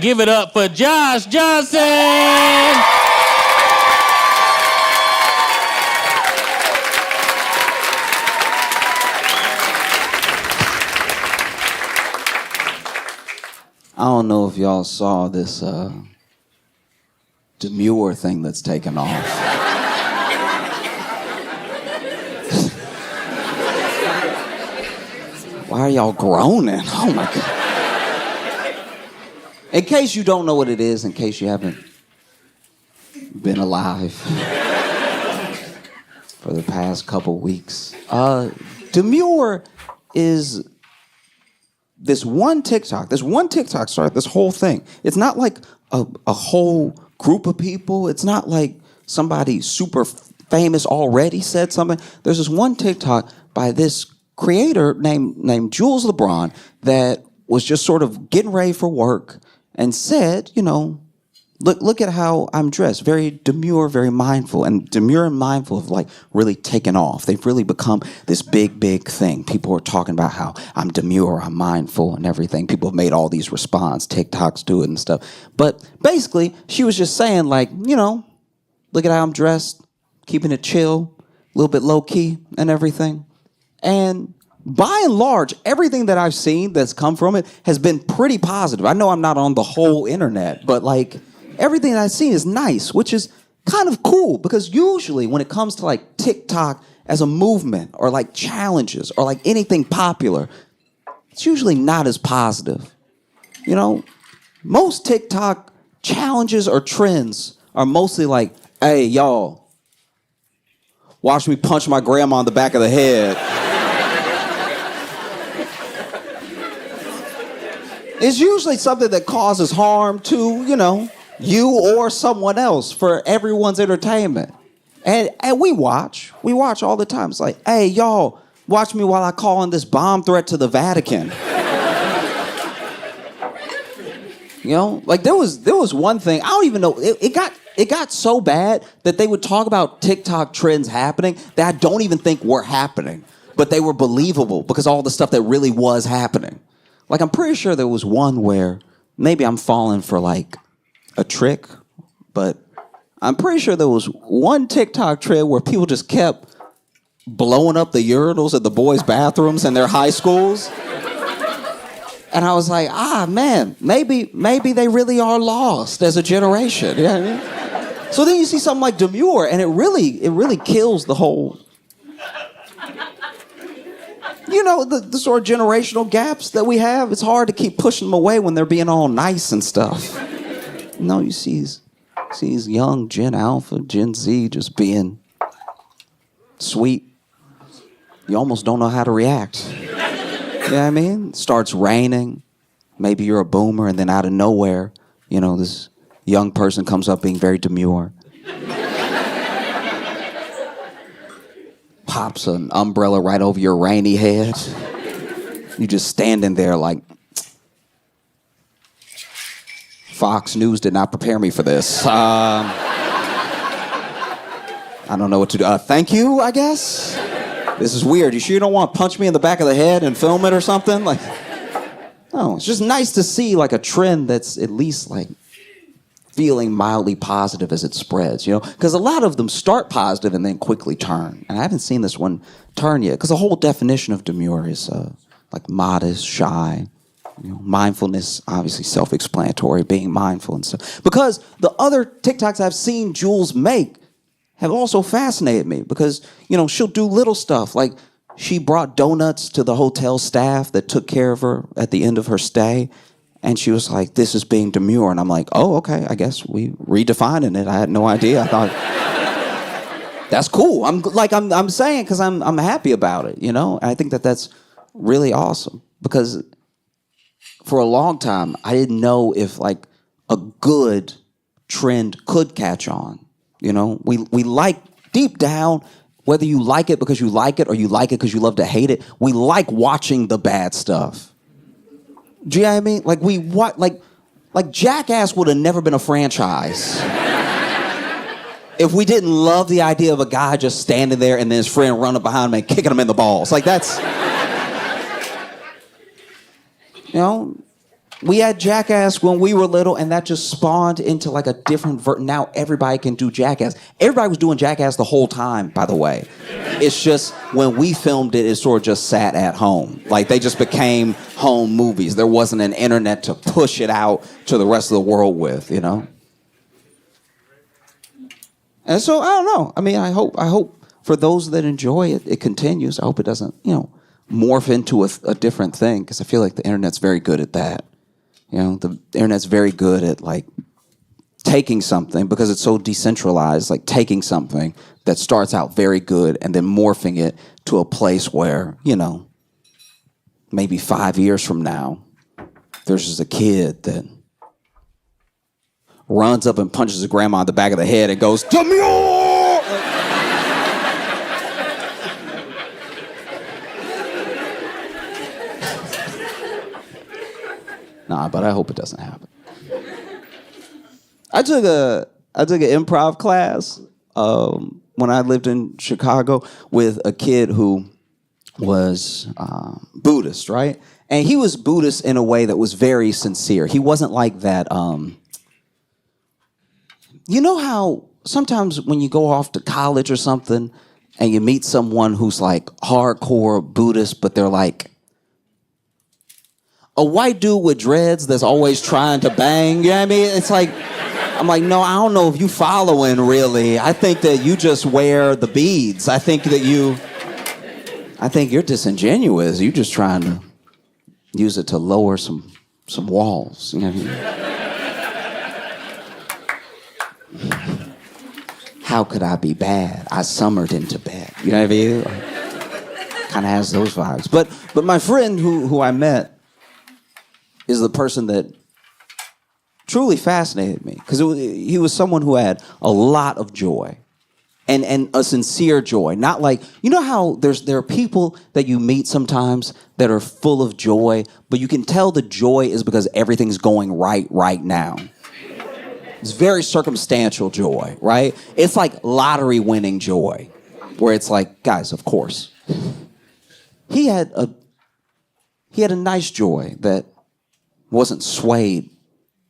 Give it up for Josh Johnson! I don't know if y'all saw this Demure thing that's taken off. Why are y'all groaning? Oh my God. In case you don't know what it is, in case you haven't been alive for the past couple weeks, Demure is this one TikTok started this whole thing. It's not like a whole group of people. It's not like somebody super famous already said something. There's this one TikTok by this creator named Jules LeBron that was just sort of getting ready for work and said, you know, look at how I'm dressed. Very demure, very mindful. And demure and mindful have like really taken off. They've really become this big thing. People are talking about how I'm demure, I'm mindful and everything. People have made all these response, TikToks do it and stuff. But basically, she was just saying like, you know, look at how I'm dressed, keeping it chill, a little bit low key and everything. And by and large, everything that I've seen that's come from it has been pretty positive. I know I'm not on the whole internet, but like, everything I've seen is nice, which is kind of cool because usually when it comes to like TikTok as a movement or like challenges or like anything popular, it's usually not as positive. You know, most TikTok challenges or trends are mostly like, hey, y'all, watch me punch my grandma in the back of the head. It's usually something that causes harm to, you know, you or someone else for everyone's entertainment. And we watch all the time. It's like, hey, y'all, watch me while I call in this bomb threat to the Vatican. You know, like there was one thing, I don't even know, it got so bad that they would talk about TikTok trends happening that I don't even think were happening, but they were believable because all the stuff that really was happening. Like, I'm pretty sure there was one where maybe I'm falling for like a trick, but I'm pretty sure there was one TikTok trend where people just kept blowing up the urinals at the boys' bathrooms in their high schools. And I was like, man, maybe they really are lost as a generation. You know what I mean? So then you see something like Demure, and it really kills the whole, you know, the sort of generational gaps that we have. It's hard to keep pushing them away when they're being all nice and stuff. No, you see these young Gen Alpha, Gen Z just being sweet. You almost don't know how to react. You know what I mean? It starts raining. Maybe you're a boomer, and then out of nowhere, you know, this young person comes up being very demure. Pops an umbrella right over your rainy head. You just standing there like, Fox News did not prepare me for this. I don't know what to do. Thank you, I guess. This is weird. You sure you don't want to punch me in the back of the head and film it or something? Like, no, it's just nice to see like a trend that's at least like feeling mildly positive as it spreads, you know? Because a lot of them start positive and then quickly turn. And I haven't seen this one turn yet. Because the whole definition of demure is like modest, shy. You know, mindfulness, obviously self-explanatory, being mindful and stuff. Because the other TikToks I've seen Jules make have also fascinated me. Because, you know, she'll do little stuff. Like she brought donuts to the hotel staff that took care of her at the end of her stay. And she was like, this is being demure. And I'm like, oh, okay, I guess we redefining it. I had no idea. I thought, that's cool. I'm saying because I'm happy about it, you know? And I think that's really awesome. Because for a long time, I didn't know if like a good trend could catch on. You know, we like deep down, whether you like it because you like it or you like it because you love to hate it, we like watching the bad stuff. Do you know what I mean? Like like Jackass would have never been a franchise if we didn't love the idea of a guy just standing there and then his friend running behind him and kicking him in the balls. Like that's, you know, We had Jackass when we were little, and that just spawned into like a different now everybody can do Jackass. Everybody was doing Jackass the whole time, by the way. It's just when we filmed it, it sort of just sat at home. Like they just became home movies. There wasn't an internet to push it out to the rest of the world with, you know? And so I don't know. I mean, I hope for those that enjoy it, it continues. I hope it doesn't, morph into a different thing, because I feel like the internet's very good at that. The internet's very good at like taking something, because it's so decentralized, like taking something that starts out very good and then morphing it to a place where, maybe 5 years from now, there's just a kid that runs up and punches his grandma in the back of the head and goes, Demure! Nah, but I hope it doesn't happen. I took an improv class when I lived in Chicago with a kid who was Buddhist, right? And he was Buddhist in a way that was very sincere. He wasn't like that. You know how sometimes when you go off to college or something and you meet someone who's like hardcore Buddhist, but they're like a white dude with dreads that's always trying to bang, you know what I mean? It's like, I'm like, no, I don't know if you following really. I think that you just wear the beads. I think you're disingenuous. You're just trying to use it to lower some walls, you know what I mean? How could I be bad? I summered into bed. You know what I mean? Kind of has those vibes. But my friend who I met is the person that truly fascinated me, because he was someone who had a lot of joy and a sincere joy. Not like, you know how there are people that you meet sometimes that are full of joy, but you can tell the joy is because everything's going right now. It's very circumstantial joy, right? It's like lottery winning joy, where it's like, guys, of course. He had a nice joy that wasn't swayed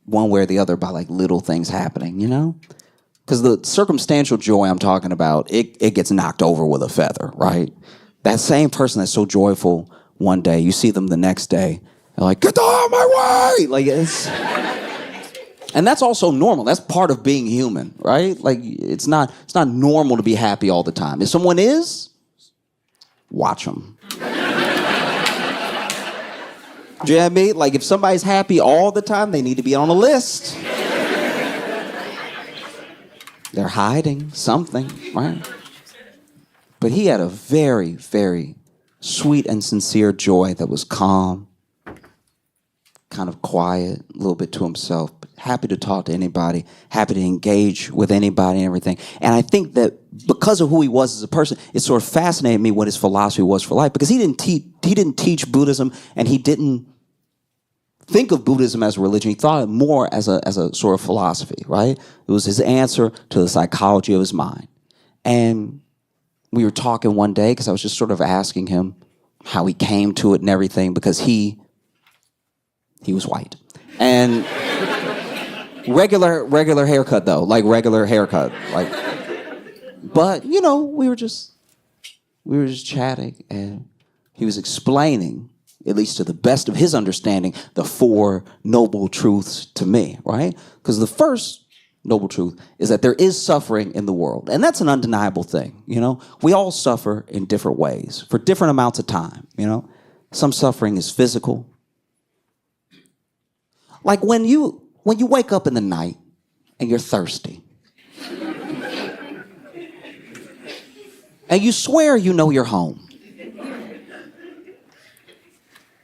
one way or the other by like little things happening, Because the circumstantial joy I'm talking about, it gets knocked over with a feather, right? That same person that's so joyful one day, you see them the next day, they're like, get the hell out of my way! Like it's... And that's also normal. That's part of being human, right? Like it's not normal to be happy all the time. If someone is, watch them. Do you know what I mean? Like if somebody's happy all the time, they need to be on a list. They're hiding something, right? But he had a very, very sweet and sincere joy that was calm, kind of quiet, a little bit to himself, but happy to talk to anybody, happy to engage with anybody and everything. And I think that because of who he was as a person, it sort of fascinated me what his philosophy was for life, because he didn't teach Buddhism, and he didn't think of Buddhism as a religion. He thought it more as a sort of philosophy, right? It was his answer to the psychology of his mind. And we were talking one day, because I was just sort of asking him how he came to it and everything, because he was white. And regular haircut though, like regular haircut. But we were just chatting, and he was explaining, at least to the best of his understanding, the 4 noble truths to me, right? Because the first noble truth is that there is suffering in the world. And that's an undeniable thing, We all suffer in different ways for different amounts of time, Some suffering is physical. Like when you wake up in the night and you're thirsty. And you swear you know you're home.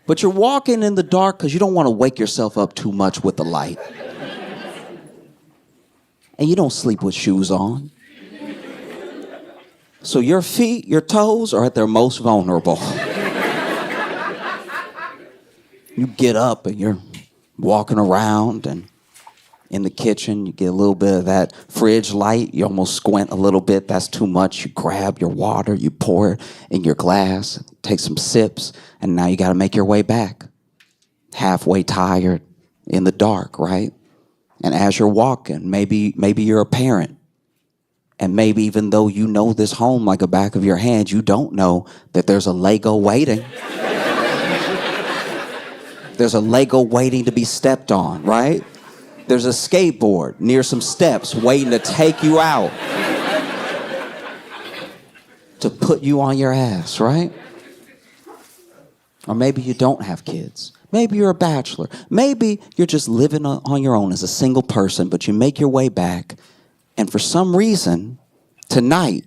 But you're walking in the dark because you don't want to wake yourself up too much with the light. And you don't sleep with shoes on. So your feet, your toes are at their most vulnerable. You get up and you're walking around, and in the kitchen, you get a little bit of that fridge light. You almost squint a little bit. That's too much. You grab your water, you pour it in your glass, take some sips, and now you got to make your way back. Halfway tired, in the dark, right? And as you're walking, maybe you're a parent. And maybe even though you know this home like the back of your hand, you don't know that there's a Lego waiting. There's a Lego waiting to be stepped on, right? There's a skateboard near some steps waiting to take you out. To put you on your ass, right? Or maybe you don't have kids. Maybe you're a bachelor. Maybe you're just living on your own as a single person, but you make your way back. And for some reason, tonight,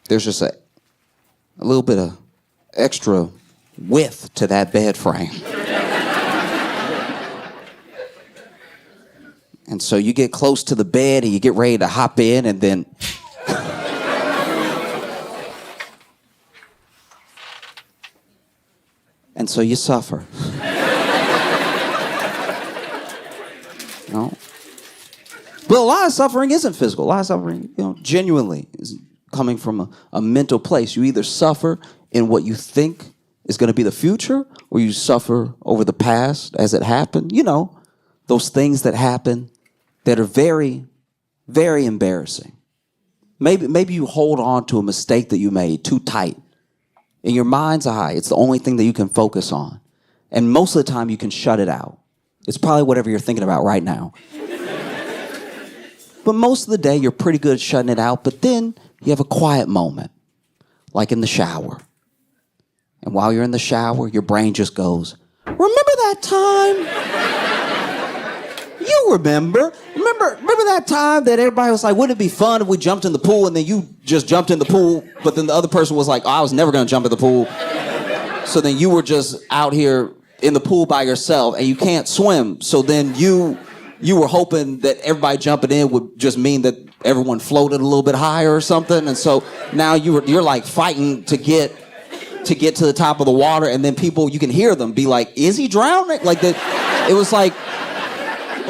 there's just a little bit of extra width to that bed frame. And so you get close to the bed and you get ready to hop in and then... and so you suffer. No. But a lot of suffering isn't physical. A lot of suffering, genuinely is coming from a mental place. You either suffer in what you think is going to be the future, or you suffer over the past as it happened. Those things that happen that are very, very embarrassing. Maybe you hold on to a mistake that you made too tight. In your mind's eye, it's the only thing that you can focus on. And most of the time, you can shut it out. It's probably whatever you're thinking about right now. But most of the day, you're pretty good at shutting it out. But then you have a quiet moment, like in the shower. And while you're in the shower, your brain just goes, remember that time? You remember that time that everybody was like, wouldn't it be fun if we jumped in the pool, and then you just jumped in the pool, but then the other person was like, oh, I was never going to jump in the pool. So then you were just out here in the pool by yourself, and you can't swim. So then you were hoping that everybody jumping in would just mean that everyone floated a little bit higher or something. And so now you're like fighting to get to the top of the water, and then people, you can hear them be like, is he drowning? Like that. It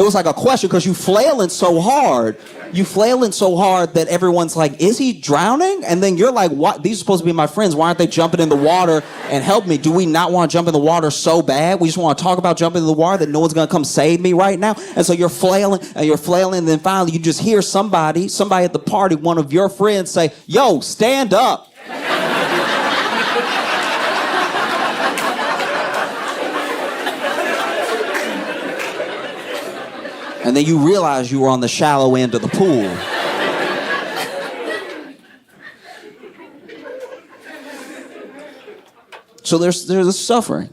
was like a question, because you flailing so hard that everyone's like, is he drowning? And then you're like, what? These are supposed to be my friends. Why aren't they jumping in the water and help me? Do we not want to jump in the water so bad? We just want to talk about jumping in the water that no one's going to come save me right now. And so you're flailing, and then finally you just hear somebody at the party, one of your friends say, yo, stand up. And then you realize you were on the shallow end of the pool. So there's a suffering.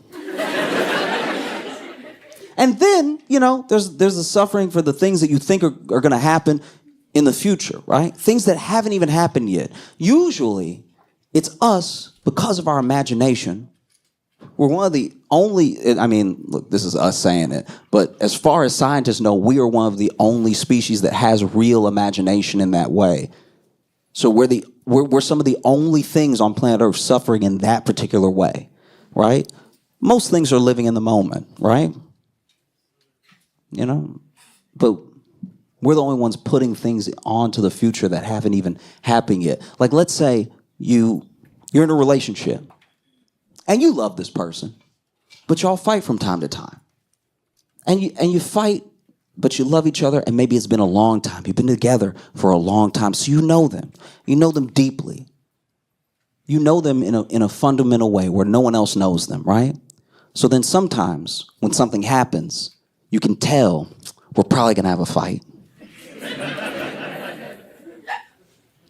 And then, there's a suffering for the things that you think are going to happen in the future, right? Things that haven't even happened yet. Usually, it's us, because of our imagination. We're one of the only, look, this is us saying it, but as far as scientists know, we are one of the only species that has real imagination in that way. So we're some of the only things on planet Earth suffering in that particular way, right? Most things are living in the moment, right? But we're the only ones putting things onto the future that haven't even happened yet. Like, let's say you're in a relationship. And you love this person, but y'all fight from time to time. And you fight, but you love each other, and maybe it's been a long time. You've been together for a long time, so you know them. You know them deeply. You know them in a fundamental way where no one else knows them, right? So then sometimes when something happens, you can tell we're probably going to have a fight.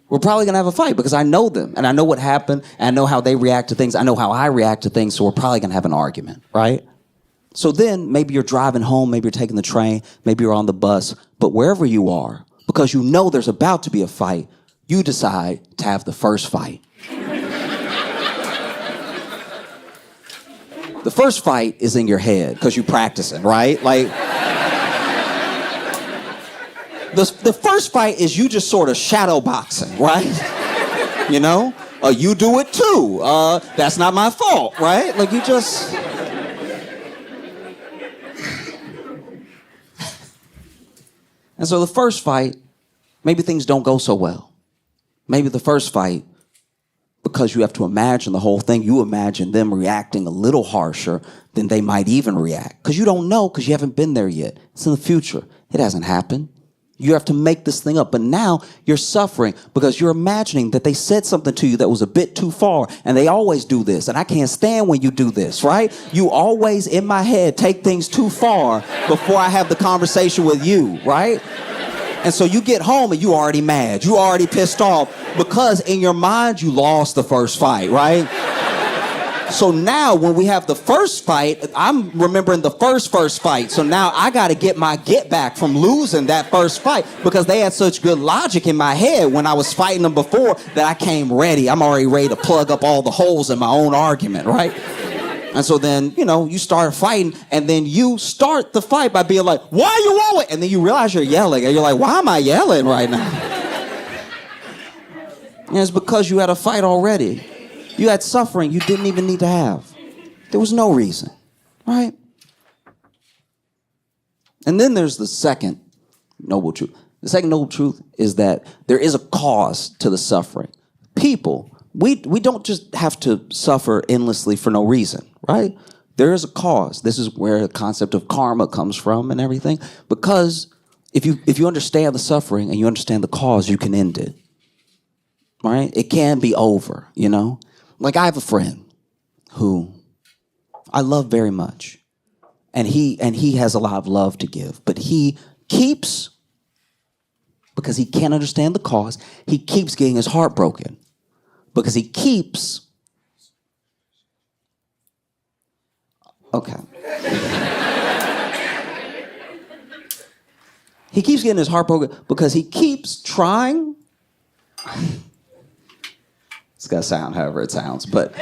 We're probably going to have a fight because I know them, and I know what happened, and I know how they react to things. I know how I react to things, so we're probably going to have an argument, right? So then maybe you're driving home, maybe you're taking the train, maybe you're on the bus, but wherever you are, because you know there's about to be a fight, you decide to have the first fight. The first fight is in your head because you're practicing, right? Like... The first fight is you just sort of shadow boxing, right? You do it too. That's not my fault, right? Like you just... And so the first fight, maybe things don't go so well. Maybe the first fight, because you have to imagine the whole thing, you imagine them reacting a little harsher then they might even react. Because you don't know, because you haven't been there yet. It's in the future. It hasn't happened. You have to make this thing up. But now you're suffering because you're imagining that they said something to you that was a bit too far. And they always do this. And I can't stand when you do this, right? You always, in my head, take things too far before I have the conversation with you, right? And so you get home and you already mad. You already pissed off because in your mind, you lost the first fight, right? So now when we have the first fight, I'm remembering the first fight. So now I got to get my get back from losing that first fight because they had such good logic in my head when I was fighting them before that I came ready. I'm already ready to plug up all the holes in my own argument, right? And so then, you start fighting and then you start the fight by being like, why are you yelling? And then you realize you're yelling and you're like, why am I yelling right now? And it's because you had a fight already. You had suffering you didn't even need to have. There was no reason, right? And then there's the second noble truth. The second noble truth is that there is a cause to the suffering. People, we don't just have to suffer endlessly for no reason, right? There is a cause. This is where the concept of karma comes from and everything. Because if you understand the suffering and you understand the cause, you can end it, right? It can be over, Like I have a friend who I love very much. And he has a lot of love to give. But he keeps, because he can't understand the cause, he keeps getting his heart broken. Because he keeps... Okay. He keeps getting his heart broken because he keeps trying... It's got to sound however it sounds, but...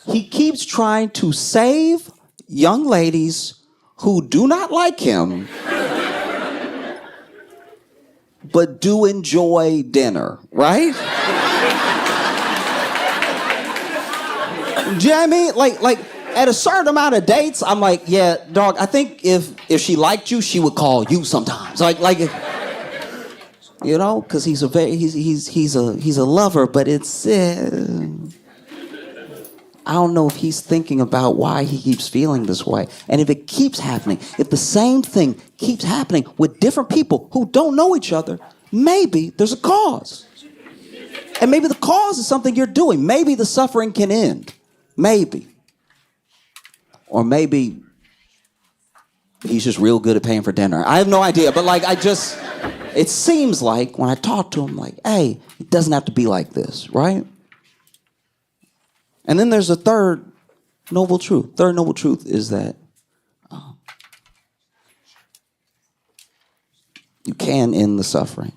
He keeps trying to save young ladies who do not like him, but do enjoy dinner, right? Do you know what I mean? Like at a certain amount of dates, I'm like, yeah, dog, I think if she liked you, she would call you sometimes. Because he's a lover, but it's... I don't know if he's thinking about why he keeps feeling this way. And if it keeps happening, if the same thing keeps happening with different people who don't know each other, maybe there's a cause. And maybe the cause is something you're doing. Maybe the suffering can end. Maybe. Or maybe he's just real good at paying for dinner. I have no idea. But it seems like when I talk to him, hey, it doesn't have to be like this, right? And then there's a third noble truth. Third noble truth is that you can end the suffering.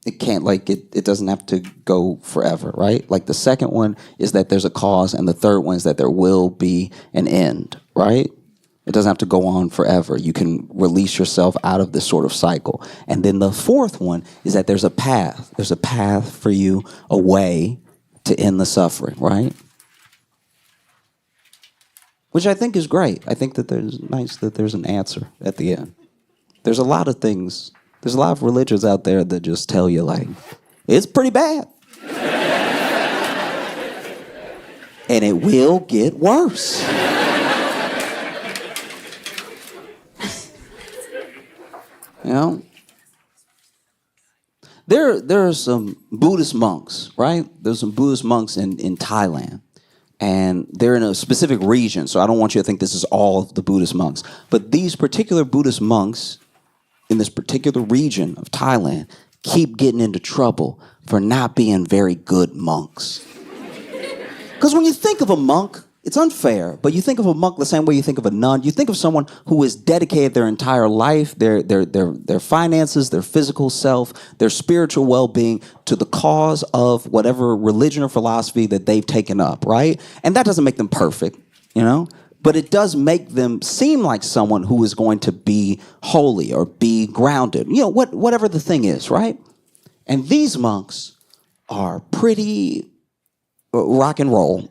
It can't, it doesn't have to go forever, right? The second one is that there's a cause, and the third one is that there will be an end, right? It doesn't have to go on forever. You can release yourself out of this sort of cycle. And then the fourth one is that there's a path. There's a path for you, a way to end the suffering, right? Which I think is great. I think that there's an answer at the end. There's a lot of things, there's a lot of religions out there that just tell you, it's pretty bad. And it will get worse. There are some Buddhist monks, right? There's some Buddhist monks in Thailand. And they're in a specific region, so I don't want you to think this is all of the Buddhist monks. But these particular Buddhist monks in this particular region of Thailand keep getting into trouble for not being very good monks. Because when you think of a monk, it's unfair, but you think of a monk the same way you think of a nun. You think of someone who has dedicated their entire life, their finances, their physical self, their spiritual well-being to the cause of whatever religion or philosophy that they've taken up, right? And that doesn't make them perfect, but it does make them seem like someone who is going to be holy or be grounded, whatever the thing is, right? And these monks are pretty rock and roll.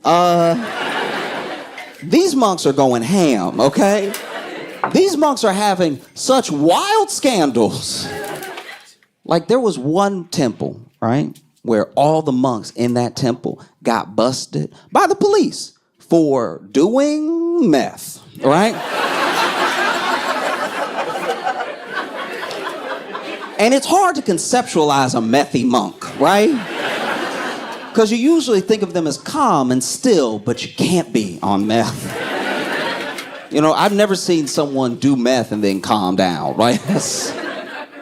These monks are going ham, okay? These monks are having such wild scandals. There was one temple, right, where all the monks in that temple got busted by the police for doing meth, right? And it's hard to conceptualize a methy monk, right? Because you usually think of them as calm and still, but you can't be on meth. You know, I've never seen someone do meth and then calm down, right? That's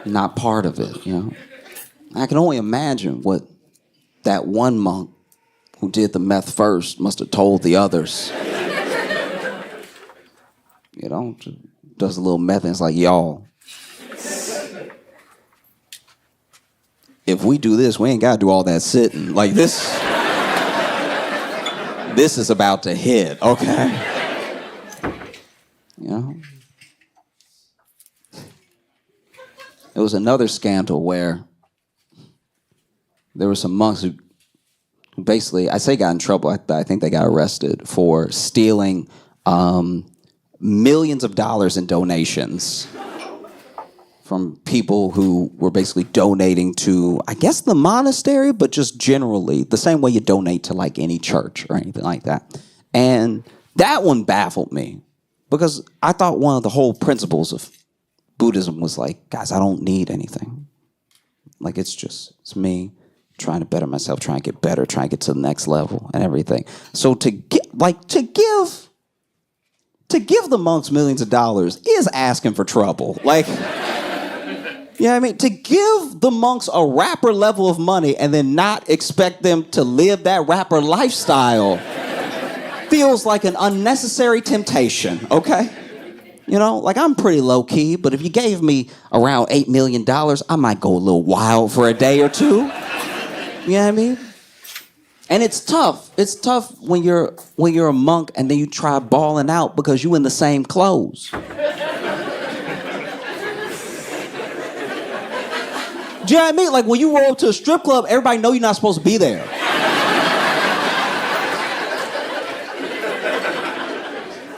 not part of it, you know? I can only imagine what that one monk who did the meth first must have told the others. You know, does a little meth and it's like, y'all, if we do this, we ain't got to do all that sitting. Like this is about to hit, okay? You know? There was another scandal where there were some monks who basically, I say got in trouble, I think they got arrested for stealing millions of dollars in donations from people who were basically donating to, I guess, the monastery, but just generally, the same way you donate to like any church or anything like that. And that one baffled me because I thought one of the whole principles of Buddhism was like, guys, I don't need anything. Like, it's me trying to better myself, trying to get better, trying to get to the next level and everything. So to give the monks millions of dollars is asking for trouble. Like, yeah, I mean, to give the monks a rapper level of money and then not expect them to live that rapper lifestyle feels like an unnecessary temptation, okay? You know, like I'm pretty low key, but if you gave me around $8 million, I might go a little wild for a day or two. You know what I mean? And it's tough. It's tough when you're a monk and then you try balling out because you in the same clothes. Do you know what I mean? Like when you roll up to a strip club, everybody know you're not supposed to be there.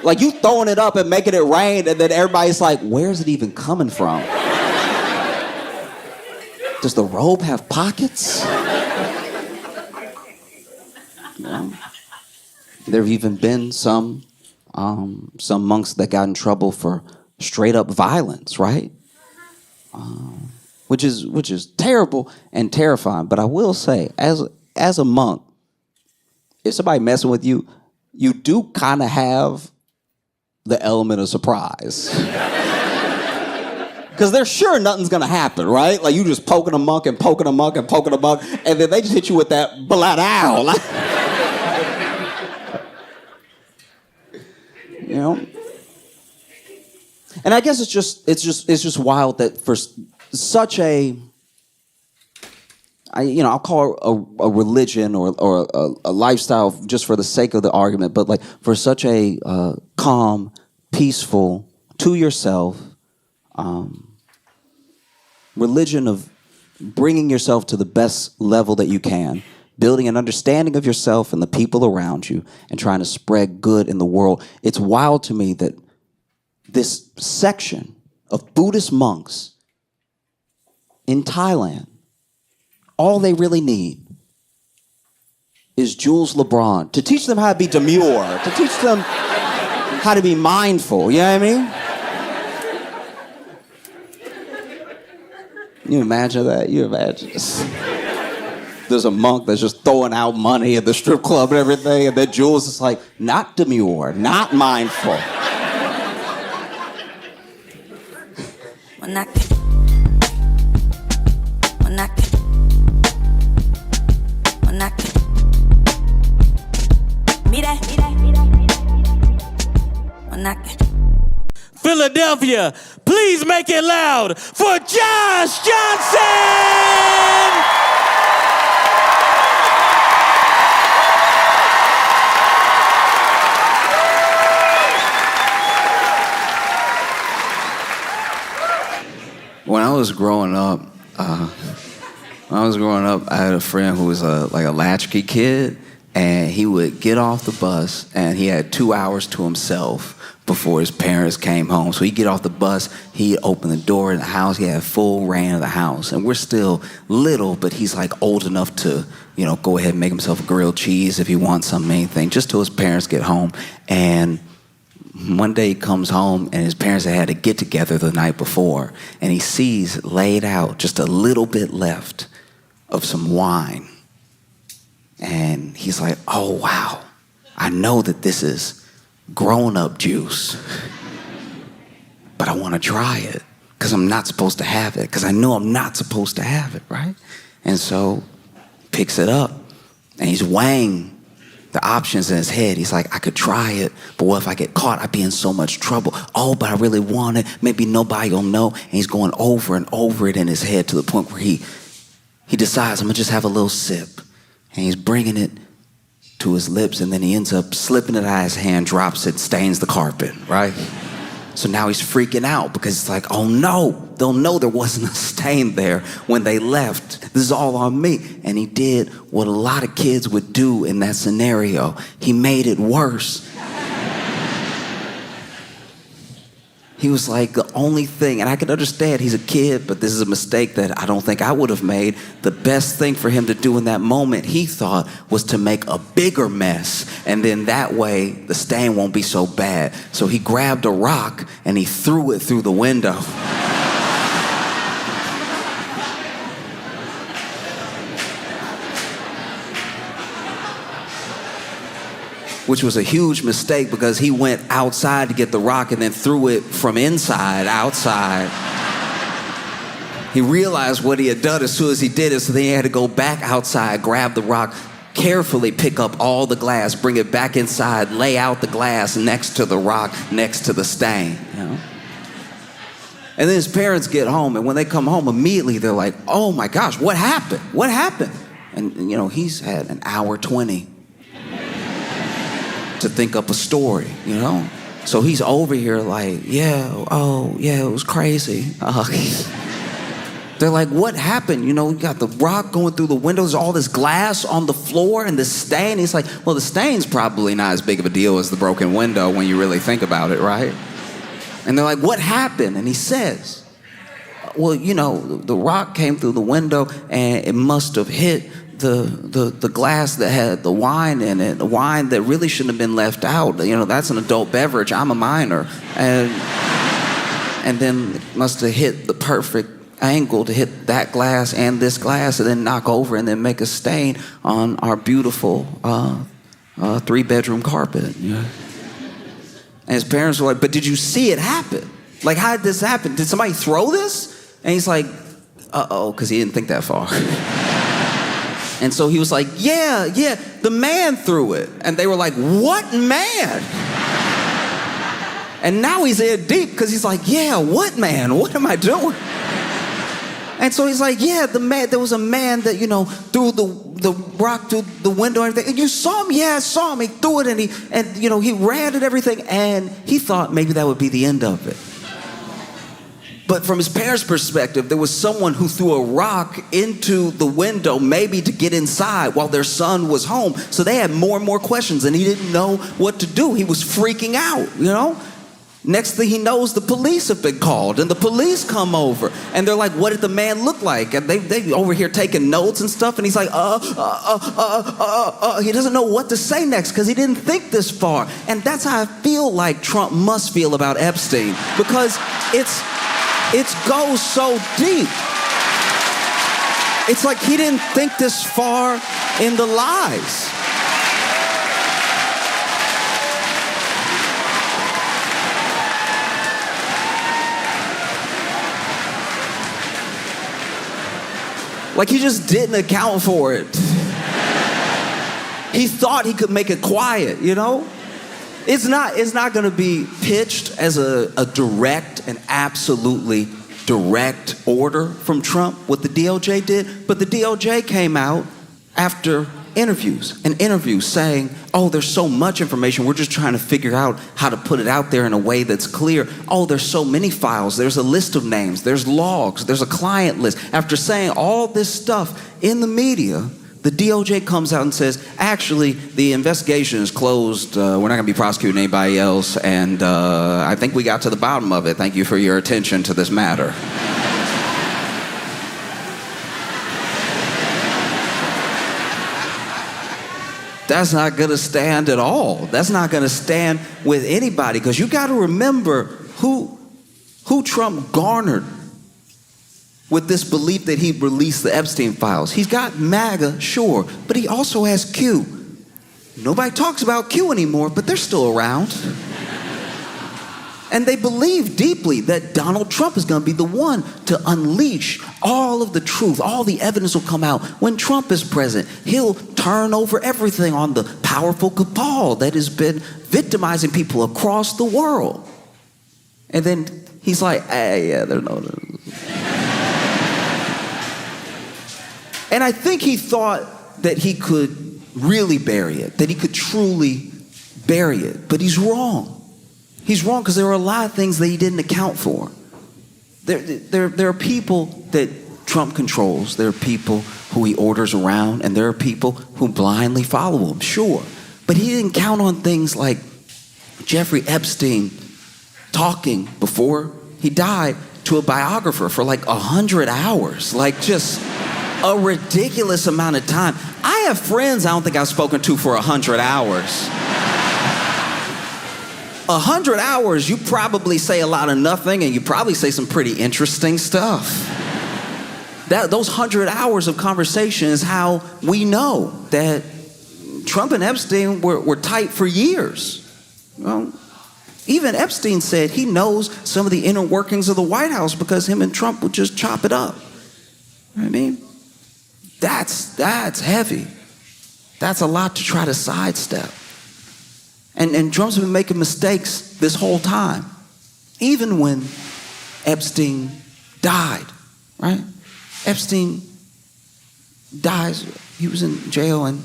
Like you throwing it up and making it rain, and then everybody's like, where's it even coming from? Does the robe have pockets? You know? There have even been some monks that got in trouble for straight up violence, right? Which is terrible and terrifying. But I will say, as a monk, if somebody messing with you, you do kind of have the element of surprise. Because they're sure nothing's gonna happen, right? Like you just poking a monk and poking a monk and poking a monk, and then they just hit you with that bladao. You know? And I guess it's just wild that for such I'll call it a religion or a lifestyle just for the sake of the argument, but like for such a calm, peaceful, to yourself religion of bringing yourself to the best level that you can, building an understanding of yourself and the people around you, and trying to spread good in the world. It's wild to me that this section of Buddhist monks in Thailand, all they really need is Jules LeBron to teach them how to be demure, to teach them how to be mindful, you know what I mean? You imagine that? You imagine this. There's a monk that's just throwing out money at the strip club and everything, and then Jules is like, not demure, not mindful. Philadelphia, please make it loud for Josh Johnson! When I was growing up, I had a friend who was like a latchkey kid, And he would get off the bus, and he had 2 hours to himself before his parents came home. So he'd get off the bus, he'd open the door in the house, he had full reign of the house. And we're still little, but he's like old enough to, go ahead and make himself a grilled cheese if he wants something, anything, just till his parents get home. And one day he comes home, and his parents had to get together the night before, and he sees laid out just a little bit left of some wine. And he's like, oh, wow, I know that this is grown-up juice, but I want to try it because I'm not supposed to have it, because I know I'm not supposed to have it, right? And so picks it up, and he's weighing the options in his head. He's like, I could try it, but what if I get caught? I'd be in so much trouble. Oh, but I really want it. Maybe nobody will know. And he's going over and over it in his head to the point where he decides, I'm going to just have a little sip. And he's bringing it to his lips, and then he ends up slipping it out of his hand, drops it, stains the carpet, right? So now he's freaking out because it's like, oh no, they'll know there wasn't a stain there when they left. This is all on me. And he did what a lot of kids would do in that scenario. He made it worse. He was like, the only thing, and I can understand he's a kid, but this is a mistake that I don't think I would have made. The best thing for him to do in that moment, he thought, was to make a bigger mess. And then that way, the stain won't be so bad. So he grabbed a rock and he threw it through the window. Which was a huge mistake because he went outside to get the rock and then threw it from inside outside. He realized what he had done as soon as he did it, so then he had to go back outside, grab the rock, carefully pick up all the glass, bring it back inside, lay out the glass next to the rock, next to the stain. And then his parents get home, and when they come home, immediately they're like, oh my gosh, what happened? What happened? And he's had an hour 20 to think up a story, So he's over here like, yeah, it was crazy. They're like, what happened? You got the rock going through the windows, all this glass on the floor and the stain. He's like, well, the stain's probably not as big of a deal as the broken window when you really think about it, right? And they're like, what happened? And he says, well, the rock came through the window and it must have hit the glass that had the wine in it, the wine that really shouldn't have been left out. That's an adult beverage. I'm a minor. And then it must have hit the perfect angle to hit that glass and this glass and then knock over and then make a stain on our beautiful 3-bedroom carpet. And his parents were like, but did you see it happen? Like, how did this happen? Did somebody throw this? And he's like, uh-oh, because he didn't think that far. And so he was like, yeah, the man threw it. And they were like, what man? And now he's in deep because he's like, yeah, what man? What am I doing? And so he's like, yeah, there was a man that, threw the rock through the window and everything. And you saw him? Yeah, I saw him. He threw it and he ran and everything. And he thought maybe that would be the end of it. But from his parents' perspective, there was someone who threw a rock into the window, maybe to get inside while their son was home. So they had more and more questions, and he didn't know what to do. He was freaking out, Next thing he knows, the police have been called, and the police come over, and they're like, what did the man look like? And they over here taking notes and stuff, and he's like, he doesn't know what to say next because he didn't think this far. And that's how I feel like Trump must feel about Epstein, because it goes so deep. It's like he didn't think this far in the lies. Like he just didn't account for it. He thought he could make it quiet, It's not going to be pitched as a direct and absolutely direct order from Trump, what the DOJ did. But the DOJ came out after interviews saying, oh, there's so much information. We're just trying to figure out how to put it out there in a way that's clear. Oh, there's so many files. There's a list of names. There's logs. There's a client list. After saying all this stuff in the media, the DOJ comes out and says, actually, the investigation is closed. We're not going to be prosecuting anybody else. And I think we got to the bottom of it. Thank you for your attention to this matter. That's not going to stand at all. That's not going to stand with anybody, because you got to remember who Trump garnered with this belief that he released the Epstein files. He's got MAGA, sure, but he also has Q. Nobody talks about Q anymore, but they're still around. And they believe deeply that Donald Trump is going to be the one to unleash all of the truth. All the evidence will come out. When Trump is president, he'll turn over everything on the powerful cabal that has been victimizing people across the world. And then he's like, hey, yeah, there's no... And I think he thought that he could really bury it, that he could truly bury it. But he's wrong. He's wrong because there are a lot of things that he didn't account for. There are people that Trump controls. There are people who he orders around, and there are people who blindly follow him, sure. But he didn't count on things like Jeffrey Epstein talking before he died to a biographer for like 100 hours. Like just a ridiculous amount of time. I have friends I don't think I've spoken to for 100 hours. 100 hours, you probably say a lot of nothing, and you probably say some pretty interesting stuff. Those 100 hours of conversation is how we know that Trump and Epstein were tight for years. Well, even Epstein said he knows some of the inner workings of the White House because him and Trump would just chop it up. You know what I mean? That's heavy. That's a lot to try to sidestep. And Trump's been making mistakes this whole time. Even when Epstein died, right? Epstein dies. He was in jail and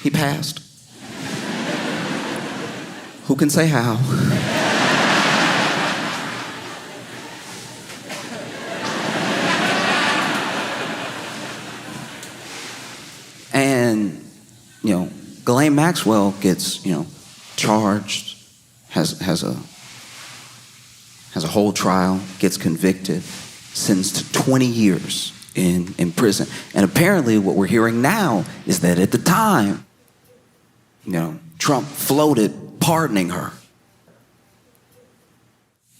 he passed. Who can say how? And, Ghislaine Maxwell gets, charged, has a whole trial, gets convicted, sentenced to 20 years in prison. And apparently what we're hearing now is that at the time, Trump floated pardoning her.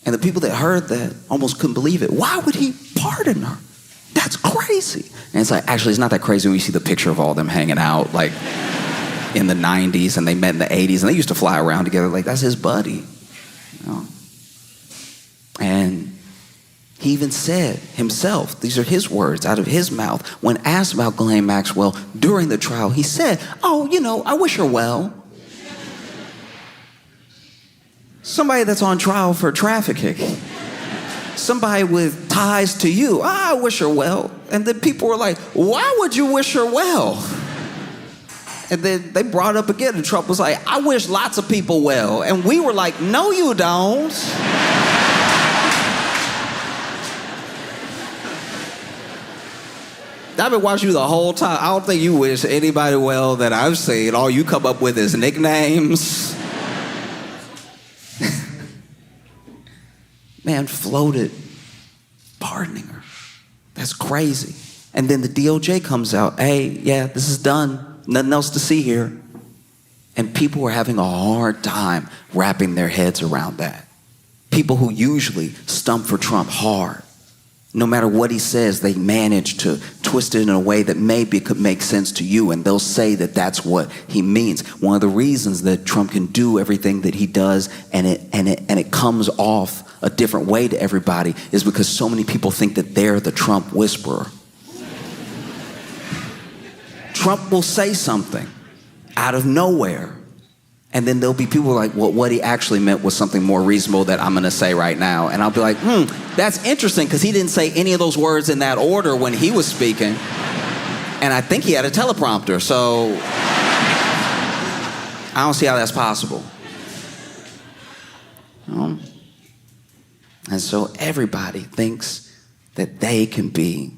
And the people that heard that almost couldn't believe it. Why would he pardon her? That's crazy. And it's like, actually, it's not that crazy when you see the picture of all them hanging out, like, in the 90s, and they met in the 80s, and they used to fly around together. Like, that's his buddy. And he even said himself, these are his words out of his mouth, when asked about Ghislaine Maxwell during the trial, he said, I wish her well. Somebody that's on trial for trafficking. Somebody with ties to you. I wish her well. And then people were like, why would you wish her well? And then they brought it up again, and Trump was like, I wish lots of people well. And we were like, no, you don't. I've been watching you the whole time. I don't think you wish anybody well that I've seen. All you come up with is nicknames. Man floated pardoning her. That's crazy. And then the DOJ comes out, hey, yeah, this is done. Nothing else to see here. And people were having a hard time wrapping their heads around that. People who usually stump for Trump hard. No matter what he says, they manage to twist it in a way that maybe could make sense to you, and they'll say that that's what he means. One of the reasons that Trump can do everything that he does and it comes off a different way to everybody is because so many people think that they're the Trump whisperer. Trump will say something out of nowhere, and then there'll be people like, well, what he actually meant was something more reasonable that I'm going to say right now. And I'll be like, that's interesting, because he didn't say any of those words in that order when he was speaking. And I think he had a teleprompter, so I don't see how that's possible. And so everybody thinks that they can be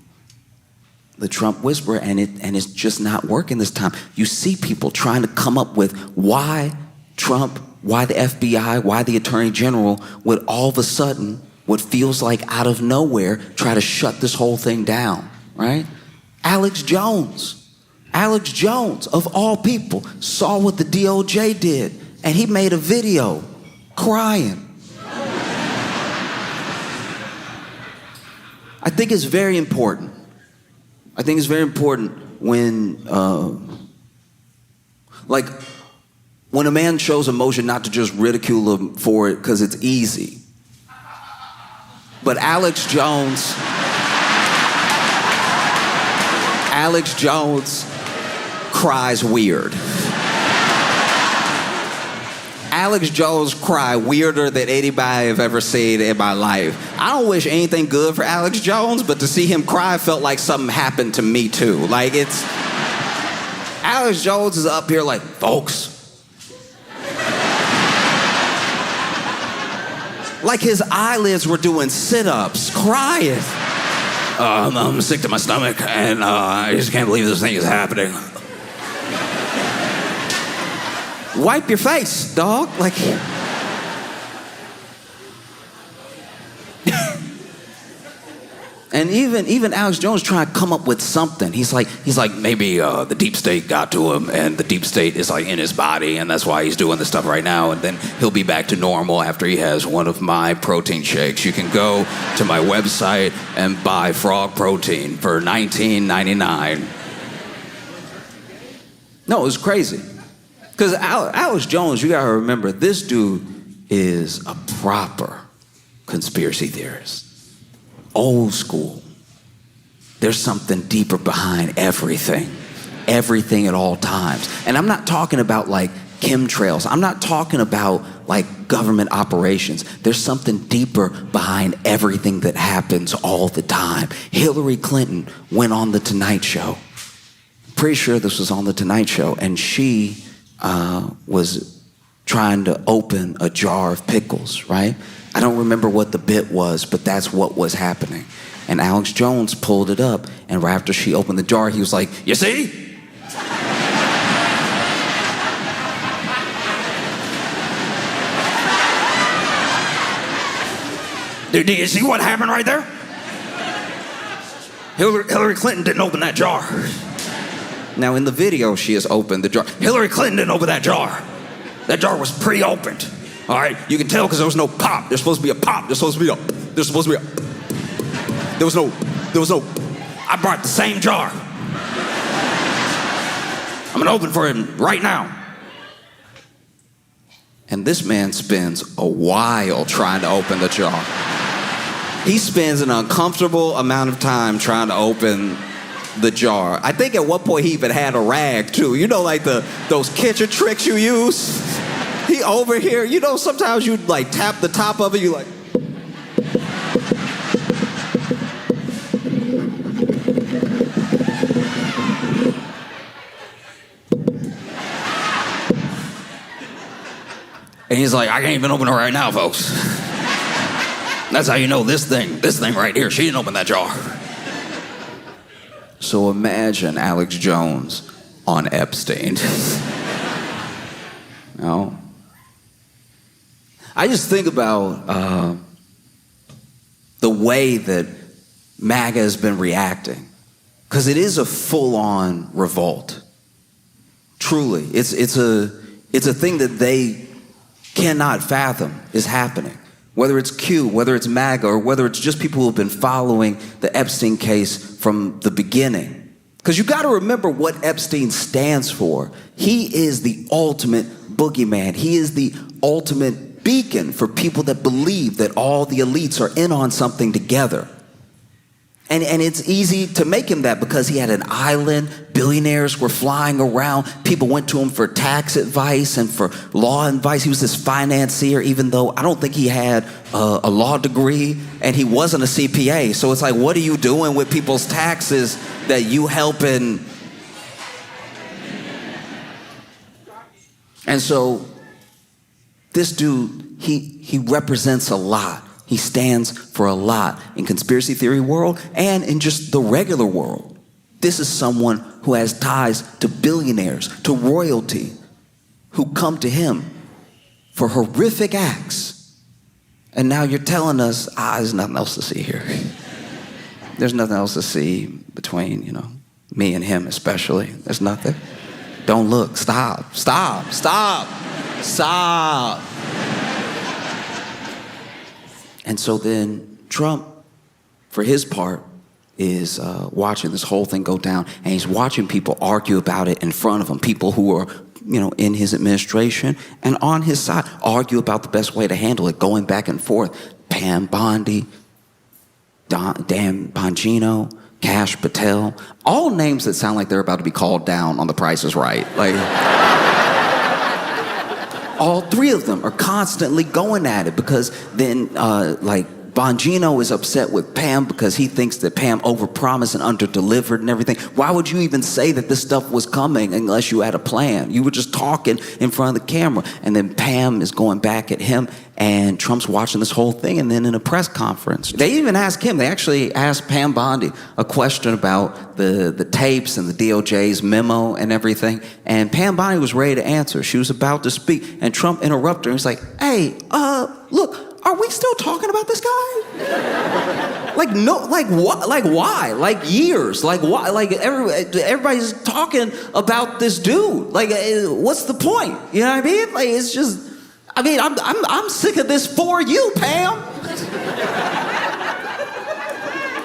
the Trump whisperer, and it's just not working this time. You see people trying to come up with why Trump, why the FBI, why the Attorney General would all of a sudden, what feels like out of nowhere, try to shut this whole thing down, right? Alex Jones, of all people, saw what the DOJ did, and he made a video crying. I think it's very important. When, when a man shows emotion, not to just ridicule him for it because it's easy. But Alex Jones cries weird. Alex Jones cry weirder than anybody I've ever seen in my life. I don't wish anything good for Alex Jones, but to see him cry felt like something happened to me too. Alex Jones is up here like, folks. Like his eyelids were doing sit-ups, crying. I'm sick to my stomach, and I just can't believe this thing is happening. Wipe your face, dog. And even Alex Jones trying to come up with something. He's like maybe the deep state got to him, and the deep state is in his body, and that's why he's doing this stuff right now. And then he'll be back to normal after he has one of my protein shakes. You can go to my website and buy frog protein for $19.99. No, it was crazy. Because Alex Jones, you gotta remember, this dude is a proper conspiracy theorist. Old school. There's something deeper behind everything at all times. And I'm not talking about chemtrails. I'm not talking about government operations. There's something deeper behind everything that happens all the time. Hillary Clinton went on The Tonight Show. Pretty sure this was on The Tonight Show, and she was trying to open a jar of pickles, right? I don't remember what the bit was, but that's what was happening. And Alex Jones pulled it up, and right after she opened the jar, he was like, you see? Do you see what happened right there? Hillary Clinton didn't open that jar. Now, in the video, she has opened the jar. Hillary Clinton didn't open that jar. That jar was pre-opened. All right? You can tell because there was no pop. There's supposed to be a pop. There was no, I brought the same jar. I'm gonna open for him right now. And this man spends a while trying to open the jar. He spends an uncomfortable amount of time trying to open the jar. I think at one point he even had a rag too. You know, those kitchen tricks you use? He over here, you know, sometimes you tap the top of it, you and he's like, I can't even open it right now, folks. That's how you know this thing right here, she didn't open that jar. So imagine Alex Jones on Epstein. No. I just think about the way that MAGA has been reacting, because it is a full-on revolt. Truly, it's a thing that they cannot fathom is happening. Whether it's Q, whether it's MAGA, or whether it's just people who have been following the Epstein case from the beginning. Because you got to remember what Epstein stands for. He is the ultimate boogeyman. He is the ultimate beacon for people that believe that all the elites are in on something together. And it's easy to make him that because he had an island, billionaires were flying around, people went to him for tax advice and for law advice. He was this financier, even though I don't think he had a law degree, and he wasn't a CPA. So it's what are you doing with people's taxes that you helping? And so this dude, he represents a lot. He stands for a lot in conspiracy theory world and in just the regular world. This is someone who has ties to billionaires, to royalty, who come to him for horrific acts. And now you're telling us, there's nothing else to see here. There's nothing else to see between, me and him especially. There's nothing. Don't look. Stop. Stop. Stop. Stop. And so then Trump, for his part, is watching this whole thing go down, and he's watching people argue about it in front of him, people who are, in his administration and on his side, argue about the best way to handle it, going back and forth. Pam Bondi, Dan Bongino, Cash Patel, all names that sound like they're about to be called down on The Price is Right. Like, all three of them are constantly going at it because then, Bongino is upset with Pam because he thinks that Pam overpromised and underdelivered and everything. Why would you even say that this stuff was coming unless you had a plan? You were just talking in front of the camera. And then Pam is going back at him, and Trump's watching this whole thing. And then in a press conference, they even asked him, they actually asked Pam Bondi a question about the tapes and the DOJ's memo and everything. And Pam Bondi was ready to answer. She was about to speak, and Trump interrupted her. He's like, hey, look, are we still talking about this guy? What? Like, why? Like, years? Like, why? Like, everybody's talking about this dude. Like, what's the point? You know what I mean? Like, it's just, I'm sick of this for you, Pam.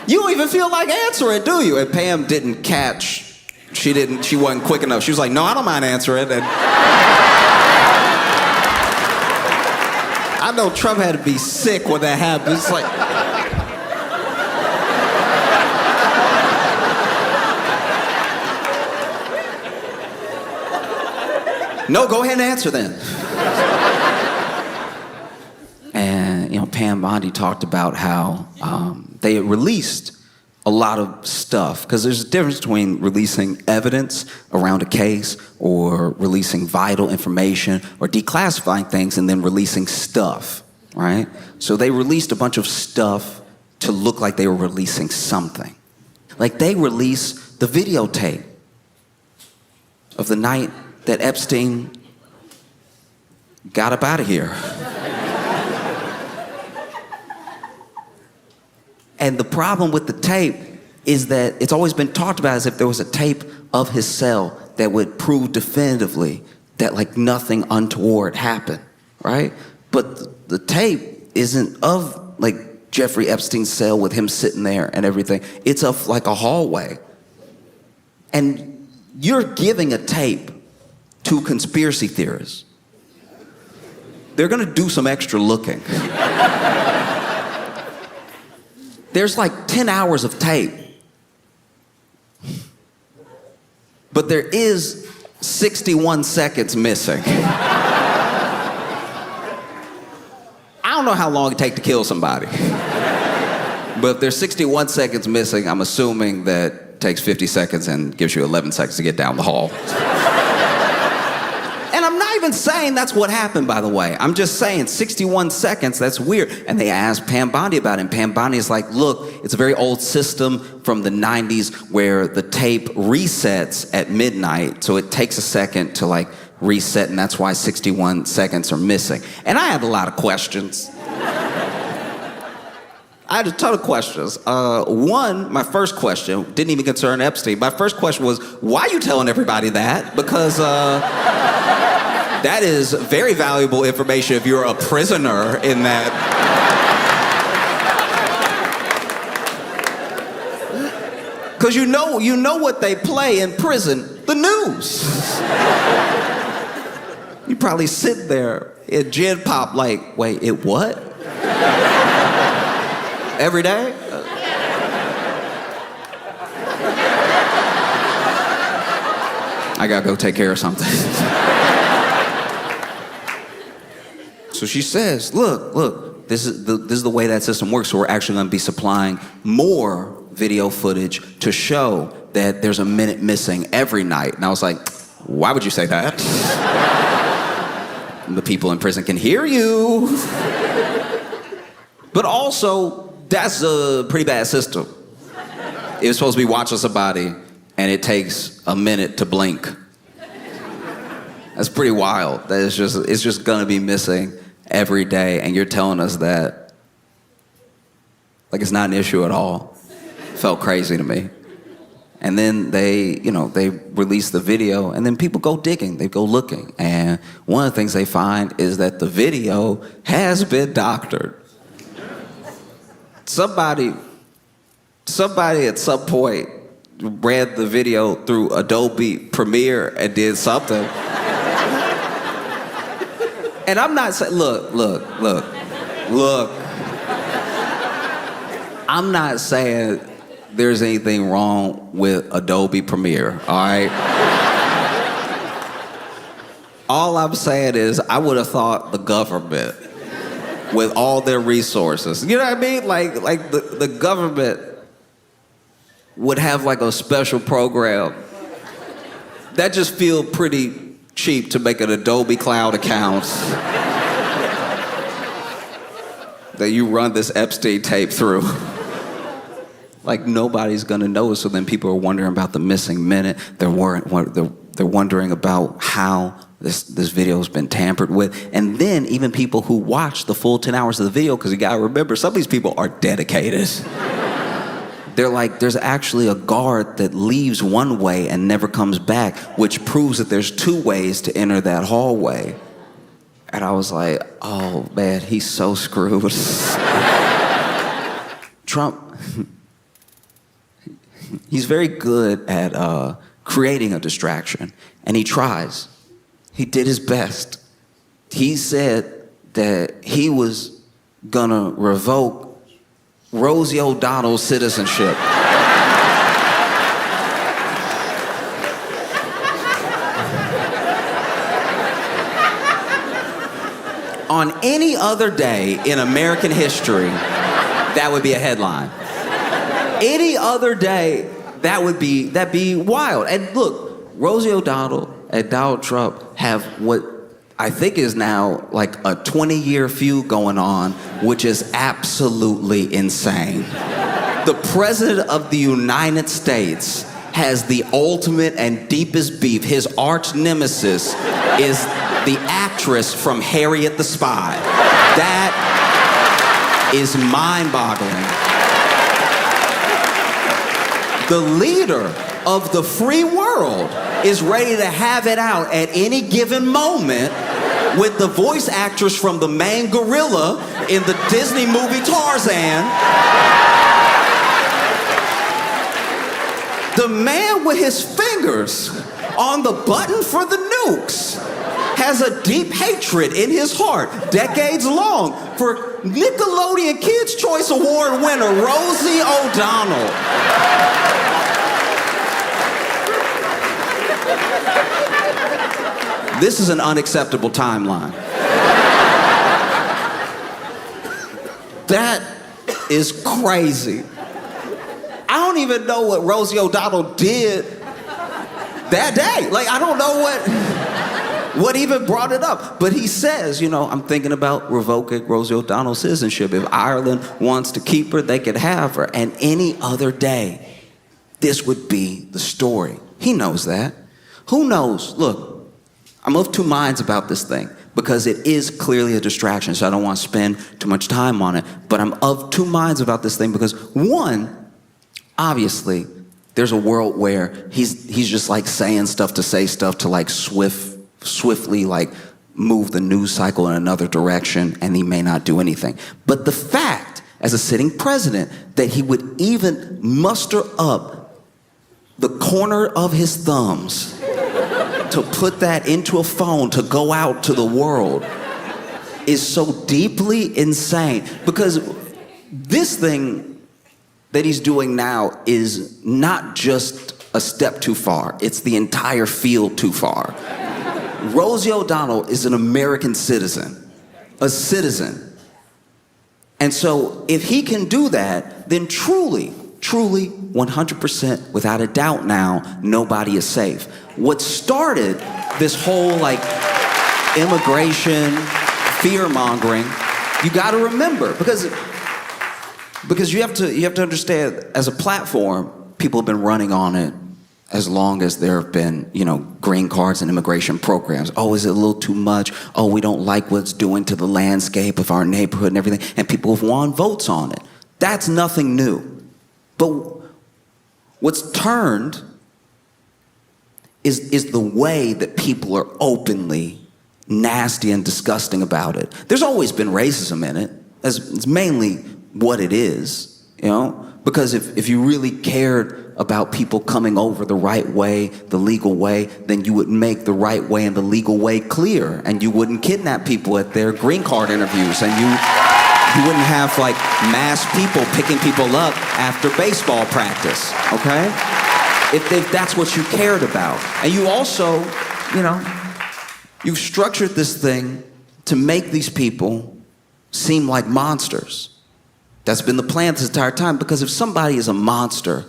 You don't even feel like answering, do you? And Pam didn't catch. She wasn't quick enough. She was like, no, I don't mind answering. And I know Trump had to be sick when that happened. It's like, no, go ahead and answer then. And, Pam Bondi talked about how they had released a lot of stuff, because there's a difference between releasing evidence around a case or releasing vital information or declassifying things and then releasing stuff, right? So they released a bunch of stuff to look like they were releasing something. Like, they released the videotape of the night that Epstein got up out of here. And the problem with the tape is that it's always been talked about as if there was a tape of his cell that would prove definitively that, like, nothing untoward happened, right? But the tape isn't of, like, Jeffrey Epstein's cell with him sitting there and everything. It's of, like, a hallway. And you're giving a tape to conspiracy theorists. They're gonna do some extra looking. There's like 10 hours of tape. But there is 61 seconds missing. I don't know how long it takes to kill somebody. But if there's 61 seconds missing, I'm assuming that takes 50 seconds and gives you 11 seconds to get down the hall. And I'm not even saying that's what happened, by the way. I'm just saying 61 seconds, that's weird. And they asked Pam Bondi about it, and Pam Bondi is like, look, it's a very old system from the 90s where the tape resets at midnight, so it takes a second to, like, reset, and that's why 61 seconds are missing. And I had a lot of questions. I had a ton of questions. One, my first question didn't even concern Epstein. My first question was, why are you telling everybody that? Because that is very valuable information if you're a prisoner in that. Because you know what they play in prison, the news. You probably sit there in Gen Pop like, wait, it what? Every day? I gotta go take care of something. So she says, look, this is the way that system works. So we're actually gonna be supplying more video footage to show that there's a minute missing every night. And I was like, why would you say that? The people in prison can hear you. But also, that's a pretty bad system. It was supposed to be watching somebody and it takes a minute to blink. That's pretty wild. That it's just gonna be missing every day, and you're telling us that like it's not an issue at all. Felt crazy to me. And then they release the video, and then people go digging, they go looking. And one of the things they find is that the video has been doctored. Somebody at some point read the video through Adobe Premiere and did something. And I'm not saying, look. I'm not saying there's anything wrong with Adobe Premiere, all right? All I'm saying is I would have thought the government, with all their resources, you know what I mean? Like the government would have like a special program. That just feel pretty cheap to make an Adobe Cloud account that you run this Epstein tape through. Like nobody's gonna know, so then people are wondering about the missing minute. They're wondering about how this video's been tampered with. And then even people who watch the full 10 hours of the video, because you gotta remember, some of these people are dedicated. They're like, there's actually a guard that leaves one way and never comes back, which proves that there's two ways to enter that hallway. And I was like, oh man, he's so screwed. Trump, he's very good at creating a distraction, and he tries. He did his best. He said that he was gonna revoke Rosie O'Donnell's citizenship. On any other day in American history, that would be a headline. Any other day, that'd be wild. And look, Rosie O'Donnell and Donald Trump have what I think is now like a 20-year feud going on, which is absolutely insane. The President of the United States has the ultimate and deepest beef. His arch nemesis is the actress from Harriet the Spy. That is mind-boggling. The leader of the free world is ready to have it out at any given moment with the voice actress from the main gorilla in the Disney movie Tarzan. The man with his fingers on the button for the nukes has a deep hatred in his heart, decades long, for Nickelodeon Kids' Choice Award winner Rosie O'Donnell. This is an unacceptable timeline. That is crazy. I don't even know what Rosie O'Donnell did that day. Like, I don't know what even brought it up. But he says, I'm thinking about revoking Rosie O'Donnell's citizenship. If Ireland wants to keep her, they could have her. And any other day, this would be the story. He knows that. Who knows? Look, I'm of two minds about this thing because it is clearly a distraction, so I don't want to spend too much time on it. But I'm of two minds about this thing because, one, obviously, there's a world where he's just like saying stuff to say stuff to like swiftly like move the news cycle in another direction, and he may not do anything. But the fact, as a sitting president, that he would even muster up the corner of his thumbs to put that into a phone to go out to the world is so deeply insane. Because this thing that he's doing now is not just a step too far, it's the entire field too far. Rosie O'Donnell is an American citizen, a citizen. And so if he can do that, then truly, 100% without a doubt now, nobody is safe. What started this whole like immigration fear-mongering, you got to remember, because you have to understand, as a platform, people have been running on it as long as there have been, green cards and immigration programs. Oh, is it a little too much? Oh, we don't like what it's doing to the landscape of our neighborhood and everything. And people have won votes on it. That's nothing new. But what's turned is the way that people are openly nasty and disgusting about it. There's always been racism in it. It's mainly what it is, Because if you really cared about people coming over the right way, the legal way, then you would make the right way and the legal way clear, and you wouldn't kidnap people at their green card interviews, and you wouldn't have like mass people picking people up after baseball practice, okay? If that's what you cared about. And you also, you've structured this thing to make these people seem like monsters. That's been the plan this entire time, because if somebody is a monster,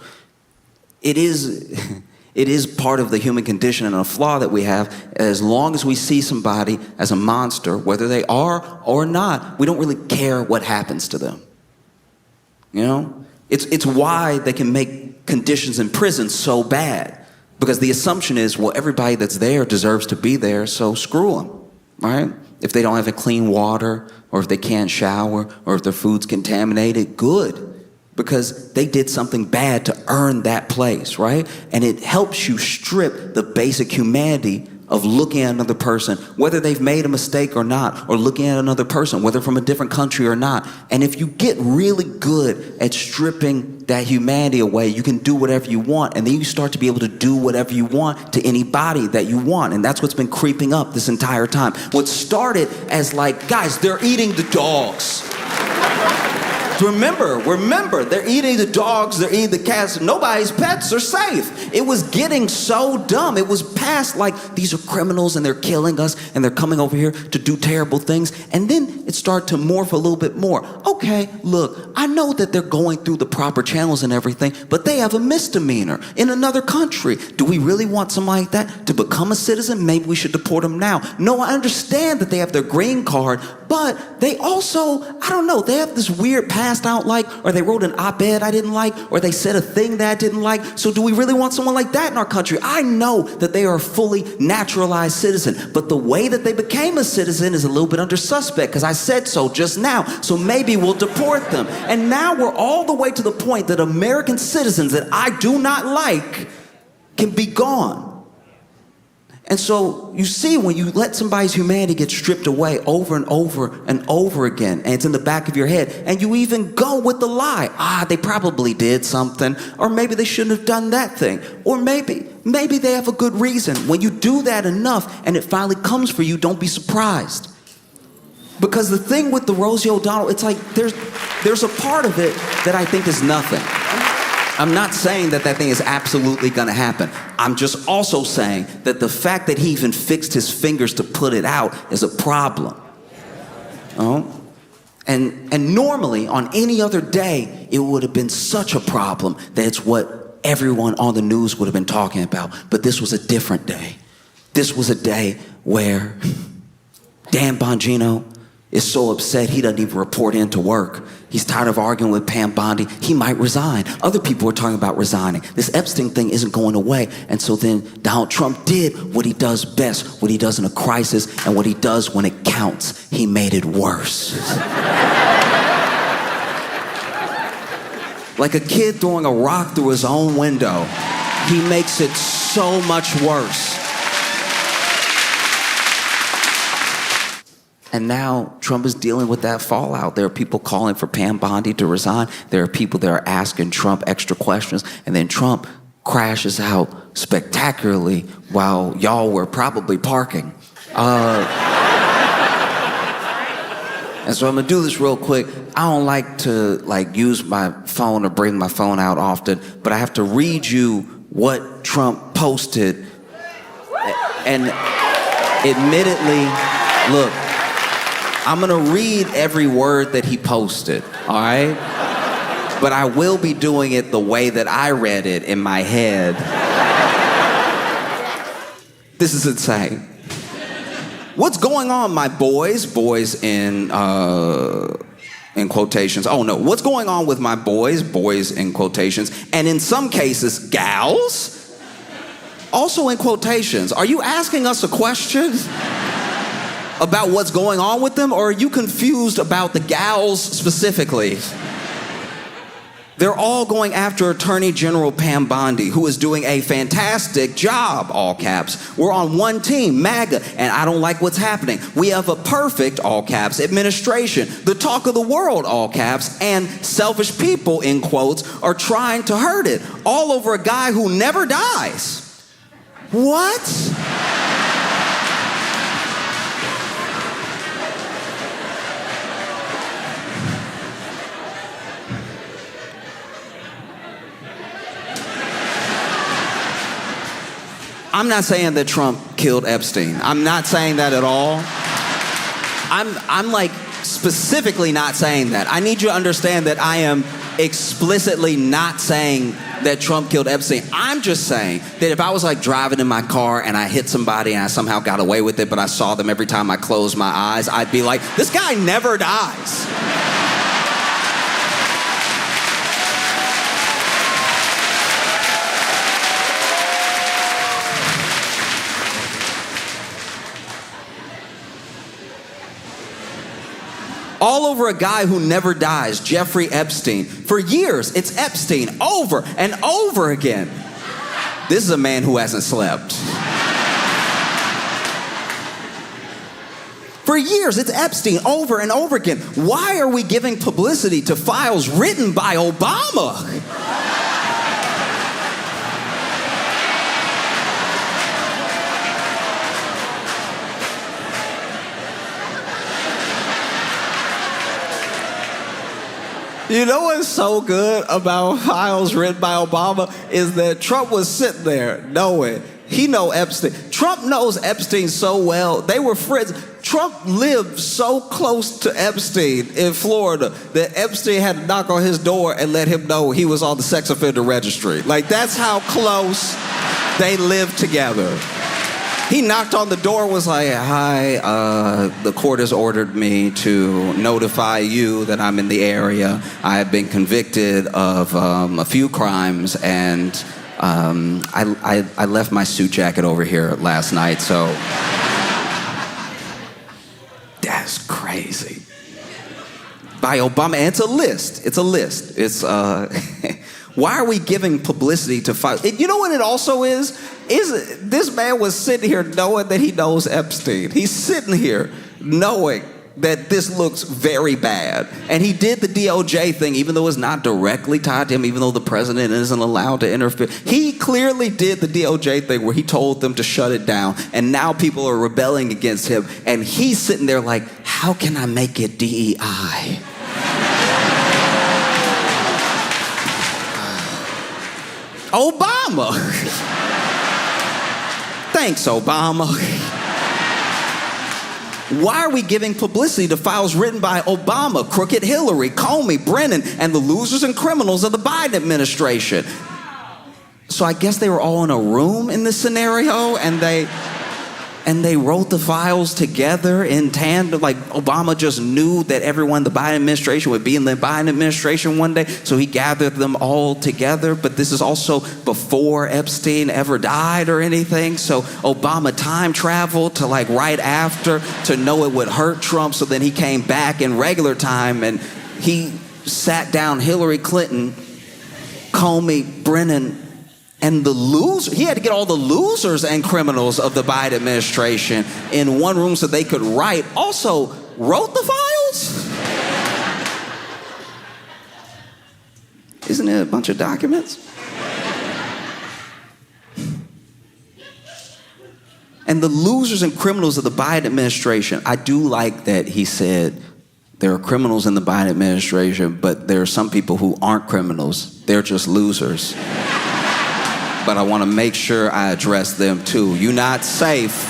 it is part of the human condition and a flaw that we have. As long as we see somebody as a monster, whether they are or not, we don't really care what happens to them. It's why they can make conditions in prison so bad, because the assumption is, well, everybody that's there deserves to be there, so screw them, right? If they don't have clean water, or if they can't shower, or if their food's contaminated, good. Because they did something bad to earn that place, right? And it helps you strip the basic humanity of looking at another person, whether they've made a mistake or not, or looking at another person, whether from a different country or not. And if you get really good at stripping that humanity away, you can do whatever you want, and then you start to be able to do whatever you want to anybody that you want. And that's what's been creeping up this entire time. What started as like, guys, they're eating the dogs. Remember, they're eating the dogs, they're eating the cats. Nobody's pets are safe. It was getting so dumb. It was past like, these are criminals and they're killing us and they're coming over here to do terrible things. And then it started to morph a little bit more. Okay, look, I know that they're going through the proper channels and everything, but they have a misdemeanor in another country. Do we really want somebody like that to become a citizen? Maybe we should deport them now. No, I understand that they have their green card, but they also, I don't know, they have this weird past I don't like, or they wrote an op-ed I didn't like, or they said a thing that I didn't like. So do we really want someone like that in our country? I know that they are a fully naturalized citizen, but the way that they became a citizen is a little bit under suspect, because I said so just now. So maybe we'll deport them. And now we're all the way to the point that American citizens that I do not like can be gone. And so you see, when you let somebody's humanity get stripped away over and over and over again, and it's in the back of your head, and you even go with the lie. They probably did something, or maybe they shouldn't have done that thing, or maybe they have a good reason. When you do that enough and it finally comes for you, don't be surprised. Because the thing with the Rosie O'Donnell, it's like there's a part of it that I think is nothing. I'm not saying that thing is absolutely going to happen. I'm just also saying that the fact that he even fixed his fingers to put it out is a problem. And normally, on any other day, it would have been such a problem that it's what everyone on the news would have been talking about. But this was a different day. This was a day where Dan Bongino is so upset he doesn't even report in to work. He's tired of arguing with Pam Bondi. He might resign. Other people are talking about resigning. This Epstein thing isn't going away. And so then Donald Trump did what he does best, what he does in a crisis, and what he does when it counts. He made it worse. Like a kid throwing a rock through his own window. He makes it so much worse. And now Trump is dealing with that fallout. There are people calling for Pam Bondi to resign. There are people that are asking Trump extra questions. And then Trump crashes out spectacularly while y'all were probably parking. And so I'm gonna do this real quick. I don't like to use my phone or bring my phone out often, but I have to read you what Trump posted. And admittedly, look, I'm gonna read every word that he posted, all right? But I will be doing it the way that I read it in my head. This is insane. What's going on, my boys? Boys in quotations. Oh no, what's going on with my boys? Boys in quotations. And in some cases, gals. Also in quotations. Are you asking us a question about what's going on with them, or are you confused about the gals specifically? They're all going after Attorney General Pam Bondi, who is doing a fantastic job, all caps. We're on one team, MAGA, and I don't like what's happening. We have a perfect, all caps, administration, the talk of the world, all caps, and selfish people, in quotes, are trying to hurt it, all over a guy who never dies. What? I'm not saying that Trump killed Epstein. I'm not saying that at all. I'm like specifically not saying that. I need you to understand that I am explicitly not saying that Trump killed Epstein. I'm just saying that if I was like driving in my car and I hit somebody and I somehow got away with it, but I saw them every time I closed my eyes, I'd be like, this guy never dies. All over a guy who never dies, Jeffrey Epstein. For years, it's Epstein over and over again. This is a man who hasn't slept. For years, it's Epstein over and over again. Why are we giving publicity to files written by Obama? You know what's so good about files written by Obama is that Trump was sitting there knowing he know Epstein. Trump knows Epstein so well. They were friends. Trump lived so close to Epstein in Florida that Epstein had to knock on his door and let him know he was on the sex offender registry. Like, that's how close they lived together. He knocked on the door, was like, hi, the court has ordered me to notify you that I'm in the area. I have been convicted of a few crimes, and I left my suit jacket over here last night, so. That's crazy. By Obama, and it's a list. It's, why are we giving publicity to files? You know what it also is? This man was sitting here knowing that he knows Epstein. He's sitting here knowing that this looks very bad. And he did the DOJ thing, even though it's not directly tied to him, even though the president isn't allowed to interfere. He clearly did the DOJ thing where he told them to shut it down. And now people are rebelling against him. And he's sitting there like, how can I make it DEI? Obama. Thanks, Obama. Why are we giving publicity to files written by Obama, Crooked Hillary, Comey, Brennan, and the losers and criminals of the Biden administration? So I guess they were all in a room in this scenario, and they wrote the files together in tandem. Like, Obama just knew that everyone in the Biden administration would be in the Biden administration one day, so he gathered them all together. But this is also before Epstein ever died or anything, so Obama time traveled to like right after to know it would hurt Trump, so then he came back in regular time and he sat down Hillary Clinton, Comey, Brennan, and the loser, he had to get all the losers and criminals of the Biden administration in one room so they could write. Also, wrote the files? Isn't it a bunch of documents? And the losers and criminals of the Biden administration, I do like that he said there are criminals in the Biden administration, but there are some people who aren't criminals. They're just losers. But I want to make sure I address them too. You're not safe.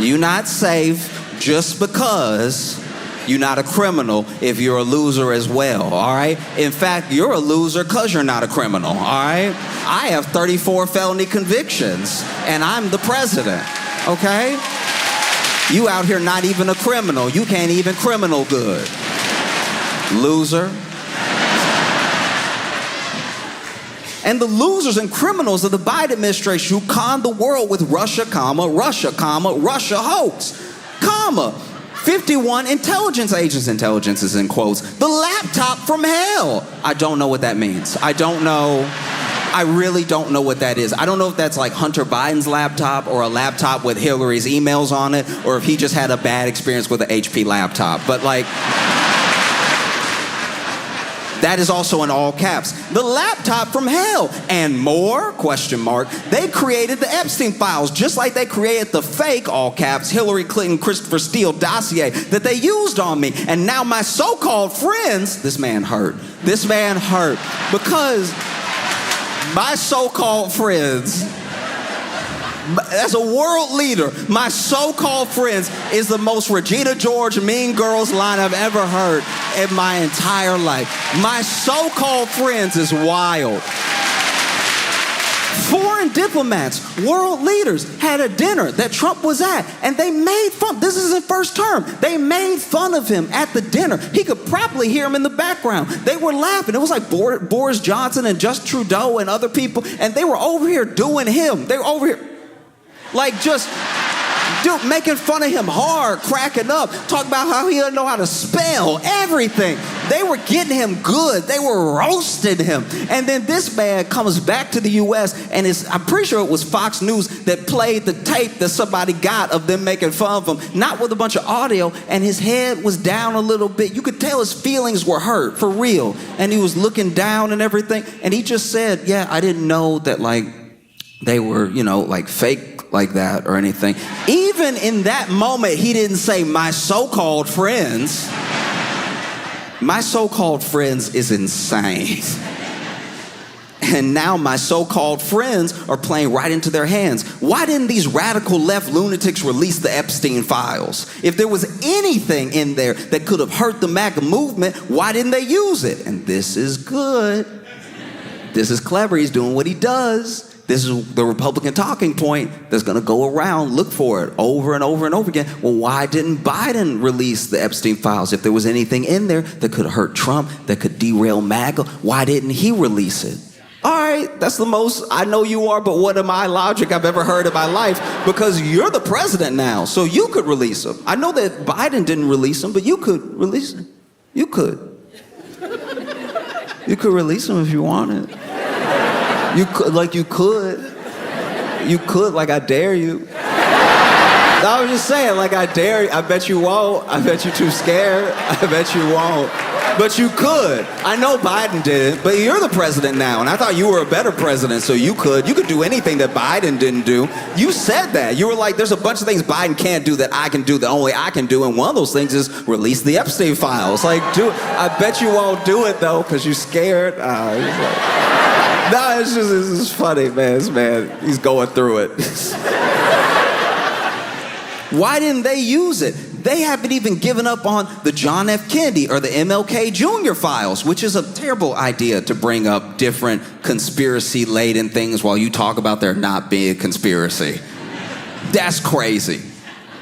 You're not safe just because you're not a criminal if you're a loser as well, all right? In fact, you're a loser because you're not a criminal, all right? I have 34 felony convictions, and I'm the president, okay? You out here not even a criminal. You can't even criminal good. Loser. And the losers and criminals of the Biden administration who conned the world with Russia, Russia, Russia hoax, 51 intelligence agents, intelligence is in quotes, the laptop from hell. I don't know what that means. I don't know. I really don't know what that is. I don't know if that's like Hunter Biden's laptop or a laptop with Hillary's emails on it, or if he just had a bad experience with an HP laptop. But like, that is also in all caps. The laptop from hell and more, ? They created the Epstein files just like they created the fake, all caps, Hillary Clinton, Christopher Steele dossier that they used on me. And now my so-called friends, this man hurt because my so-called friends, as a world leader, my so-called friends is the most Regina George Mean Girls line I've ever heard in my entire life. My so-called friends is wild. Foreign diplomats, world leaders had a dinner that Trump was at, and they made fun. This is his first term. They made fun of him at the dinner. He could probably hear him in the background. They were laughing. It was like Boris Johnson and Justin Trudeau and other people, and they were over here doing him. They were over here, like just making fun of him hard, cracking up, talking about how he doesn't know how to spell, everything. They were getting him good. They were roasting him. And then this man comes back to the U.S. and I'm pretty sure it was Fox News that played the tape that somebody got of them making fun of him, not with a bunch of audio, and his head was down a little bit. You could tell his feelings were hurt, for real. And he was looking down and everything. And he just said, yeah, I didn't know that, like, they were, like fake like that or anything. Even in that moment, he didn't say my so-called friends. My so-called friends is insane. And now my so-called friends are playing right into their hands. Why didn't these radical left lunatics release the Epstein files? If there was anything in there that could have hurt the MAGA movement, why didn't they use it? And this is good. This is clever. He's doing what he does. This is the Republican talking point that's going to go around, look for it over and over and over again. Well, why didn't Biden release the Epstein files? If there was anything in there that could hurt Trump, that could derail MAGA, why didn't he release it? All right, that's the most I know you are, but what am I logic I've ever heard in my life? Because you're the president now, so you could release them. I know that Biden didn't release them, but you could release them. You could. You could release them if you wanted. You could, you could, like I dare you. I was just saying, like I dare you. I bet you won't. I bet you're too scared. I bet you won't. But you could. I know Biden did, but you're the president now, and I thought you were a better president, so you could. You could do anything that Biden didn't do. You said that. You were like, there's a bunch of things Biden can't do that I can do, that only I can do, and one of those things is release the Epstein files. Like, do it. I bet you won't do it, though, because you're scared. No, it's just funny, man. This man, he's going through it. Why didn't they use it? They haven't even given up on the John F. Kennedy or the MLK Jr. files, which is a terrible idea to bring up different conspiracy-laden things while you talk about there not being a conspiracy. That's crazy.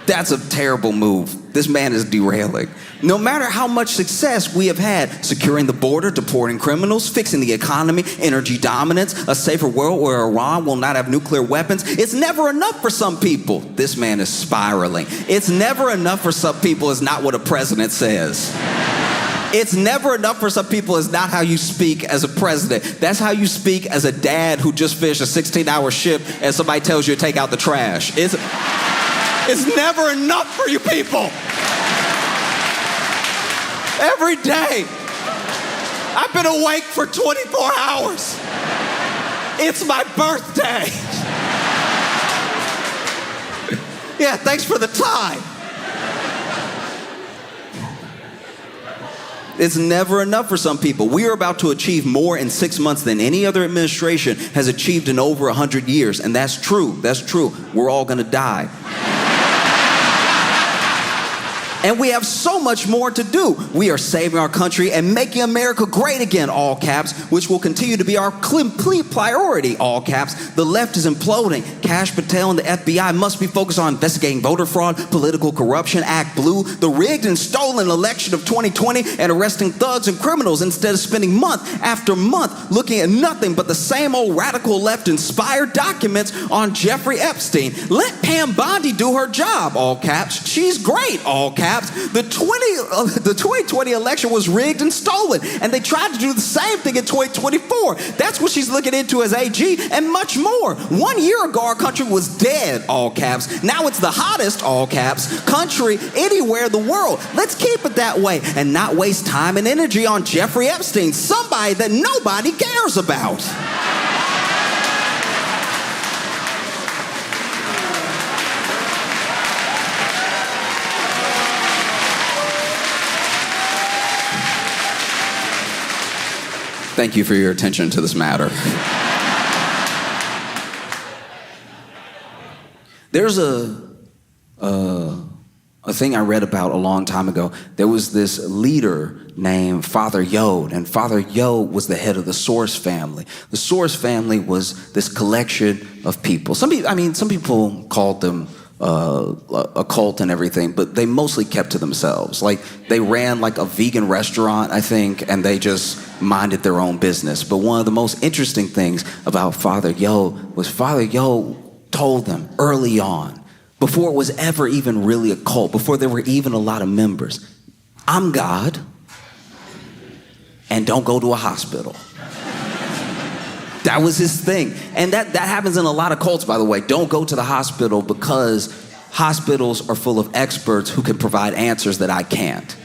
That's a terrible move. This man is derailing. No matter how much success we have had securing the border, deporting criminals, fixing the economy, energy dominance, a safer world where Iran will not have nuclear weapons, it's never enough for some people. This man is spiraling. It's never enough for some people is not what a president says. It's never enough for some people is not how you speak as a president. That's how you speak as a dad who just finished a 16-hour shift and somebody tells you to take out the trash. It's never enough for you people. Every day, I've been awake for 24 hours. It's my birthday. Yeah, thanks for the time. It's never enough for some people. We are about to achieve more in 6 months than any other administration has achieved in over 100 years. And that's true. That's true. We're all going to die. And we have so much more to do. We are saving our country and making America great again, all caps, which will continue to be our complete priority, all caps. The left is imploding. Kash Patel and the FBI must be focused on investigating voter fraud, political corruption, Act Blue, the rigged and stolen election of 2020, and arresting thugs and criminals instead of spending month after month looking at nothing but the same old radical left-inspired documents on Jeffrey Epstein. Let Pam Bondi do her job, all caps. She's great, all caps. The 2020 election was rigged and stolen, and they tried to do the same thing in 2024. That's what she's looking into as AG, and much more. 1 year ago, our country was dead, all caps. Now it's the hottest, all caps, country anywhere in the world. Let's keep it that way and not waste time and energy on Jeffrey Epstein, somebody that nobody cares about. Thank you for your attention to this matter. There's a thing I read about a long time ago. There was this leader named Father Yod, and Father Yod was the head of the Source family. The Source family was this collection of people. Some people called them a cult and everything, but they mostly kept to themselves. Like, they ran like a vegan restaurant, I think, and they just minded their own business. But one of the most interesting things about Father Yod was Father Yod told them early on, before it was ever even really a cult, before there were even a lot of members, I'm God, and don't go to a hospital. That was his thing. And that happens in a lot of cults, by the way. Don't go to the hospital because hospitals are full of experts who can provide answers that I can't.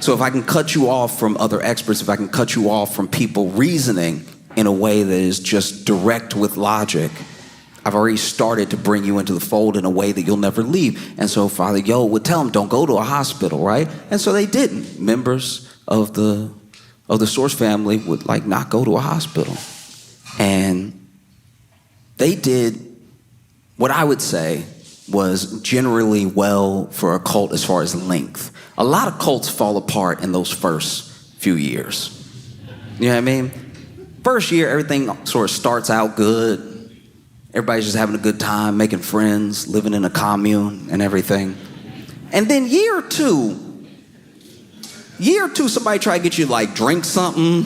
So if I can cut you off from other experts, if I can cut you off from people reasoning in a way that is just direct with logic, I've already started to bring you into the fold in a way that you'll never leave. And so Father Yod would tell them, don't go to a hospital, right? And so they didn't. Members of the Source family would not go to a hospital. And they did what I would say was generally well for a cult as far as length. A lot of cults fall apart in those first few years. You know what I mean? First year, everything sort of starts out good. Everybody's just having a good time, making friends, living in a commune and everything. And then year two, somebody try to get you to drink something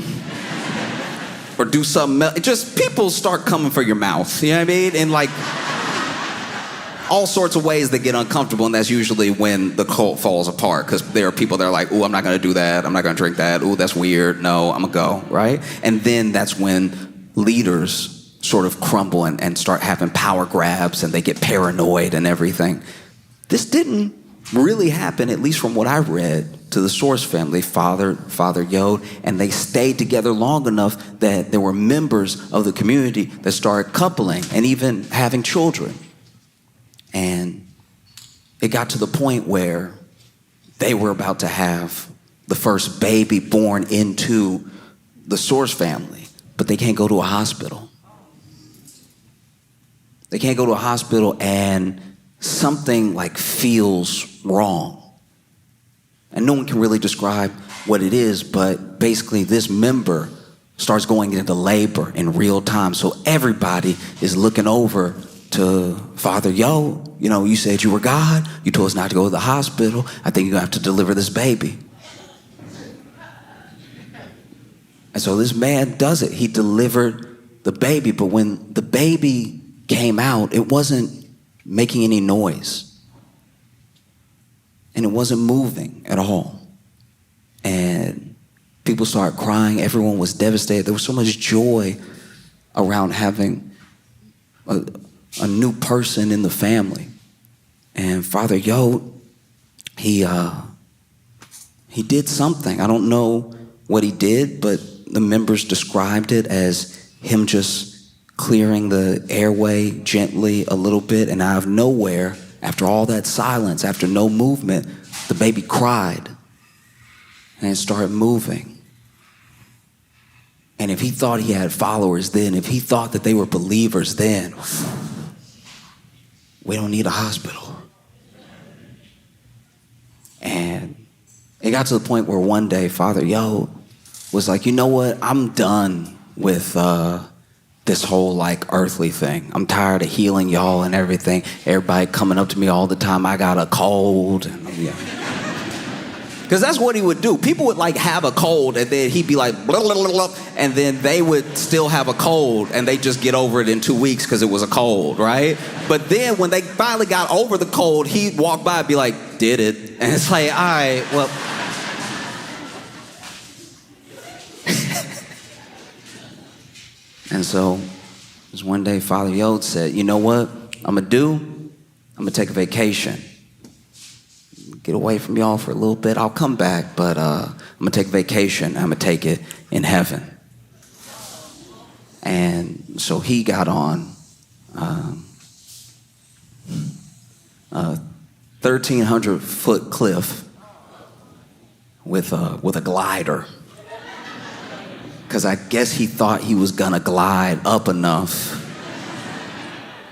or do something else. Just people start coming for your mouth, you know what I mean? And all sorts of ways that get uncomfortable, and that's usually when the cult falls apart, because there are people that are like, ooh, I'm not gonna do that, I'm not gonna drink that, ooh, that's weird, no, I'm gonna go, right? And then that's when leaders sort of crumble and start having power grabs, and they get paranoid and everything. This didn't really happen, at least from what I read, to the Source family, Father Yod, and they stayed together long enough that there were members of the community that started coupling and even having children. And it got to the point where they were about to have the first baby born into the Source family, but they can't go to a hospital. They can't go to a hospital, and something feels wrong. And no one can really describe what it is, but basically this member starts going into labor in real time. So everybody is looking over to Father Yod. You know, you said you were God. You told us not to go to the hospital. I think you're gonna have to deliver this baby. And so this man does it. He delivered the baby, but when the baby came out, it wasn't making any noise. And it wasn't moving at all. And people started crying. Everyone was devastated. There was so much joy around having a new person in the family. And Father Yod, he did something. I don't know what he did, but the members described it as him just clearing the airway gently a little bit, and out of nowhere, after all that silence, after no movement, the baby cried and it started moving. And if he thought he had followers then, if he thought that they were believers then, we don't need a hospital. got to the point where one day Father Yo was like, you know what? I'm done with this whole like earthly thing. I'm tired of healing y'all and everything. Everybody coming up to me all the time. I got a cold. Because that's what he would do. People would like have a cold and then he'd be like, blah, blah, blah, blah, and then they would still have a cold and they just get over it in 2 weeks because it was a cold, right? But then when they finally got over the cold, he'd walk by and be like, did it? And it's like, all right, well. And so, just one day, Father Yod said, you know what I'm going to do? I'm going to take a vacation. Get away from y'all for a little bit. I'll come back, but I'm going to take a vacation. I'm going to take it in heaven. And so he got on a 1,300-foot cliff with a glider. Because I guess he thought he was gonna glide up enough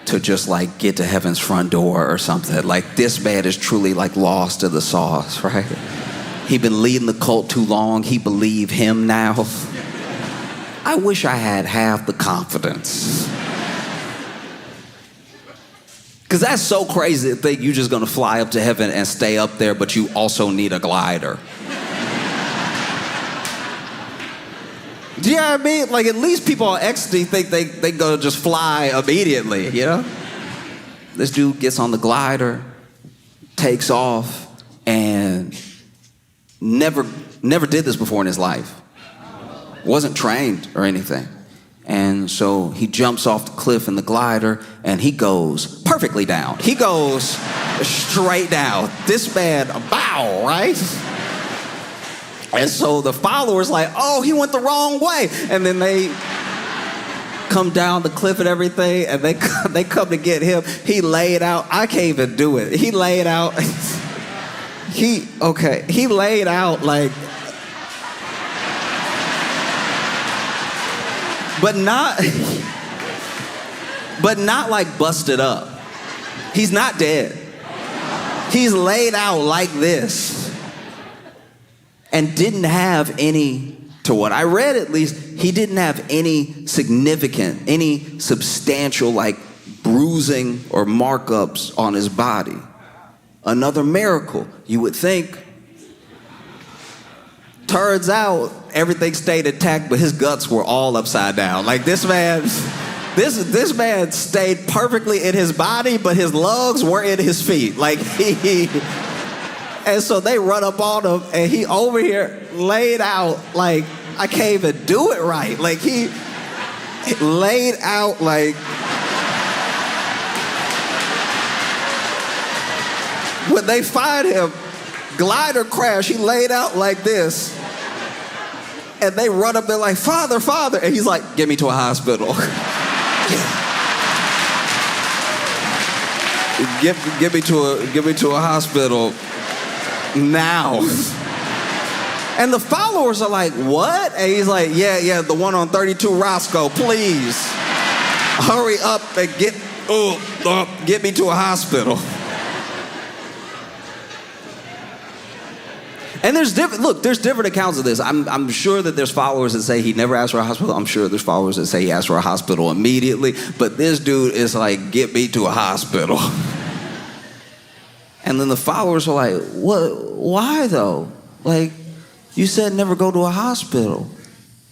to just like get to heaven's front door or something. Like this man is truly like lost to the sauce, right? He'd been leading the cult too long. He believed him now. I wish I had half the confidence. Because that's so crazy to think you're just gonna fly up to heaven and stay up there, but you also need a glider. Do you know what I mean? Like, at least people on ecstasy think they gonna just fly immediately, you know? This dude gets on the glider, takes off, and never did this before in his life. Wasn't trained or anything. And so he jumps off the cliff in the glider, and he goes perfectly down. He goes straight down. This man, bow, right? And so the followers like, oh, he went the wrong way. And then they come down the cliff and everything, and they come to get him. He laid out. I can't even do it. He laid out. He laid out like, but not like busted up. He's not dead. He's laid out like this. And didn't have any, to what I read at least, he didn't have any significant, any substantial like bruising or markups on his body. Another miracle, you would think. Turns out everything stayed intact, but his guts were all upside down. Like this man stayed perfectly in his body, but his lungs were in his feet. Like he and so they run up on him, and he over here laid out like, I can't even do it right. Like he laid out like, when they find him, glider crash, he laid out like this. And they run up there like, Father, Father. And he's like, get me to a hospital. Get me to a hospital now. And the followers are like, what? And he's like, yeah, the one on 32 Roscoe, please. Hurry up and get me to a hospital. And there's different accounts of this. I'm sure that there's followers that say he never asked for a hospital. I'm sure there's followers that say he asked for a hospital immediately. But this dude is like, get me to a hospital. And then the followers are like, what? Why though? Like, you said never go to a hospital.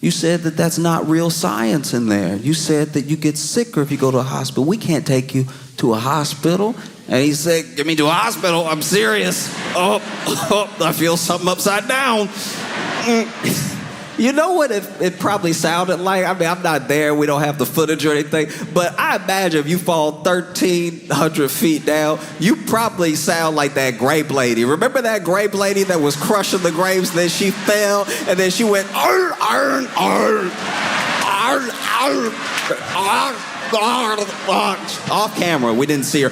You said that that's not real science in there. You said that you get sicker if you go to a hospital. We can't take you to a hospital. And he said, get me to a hospital. I'm serious. Oh, I feel something upside down. You know what it probably sounded like? I mean, I'm not there. We don't have the footage or anything. But I imagine if you fall 1,300 feet down, you probably sound like that grape lady. Remember that grape lady that was crushing the grapes? Then she fell, and then she went, arr, arr, arr, arr, arr, arr. Off camera, we didn't see her.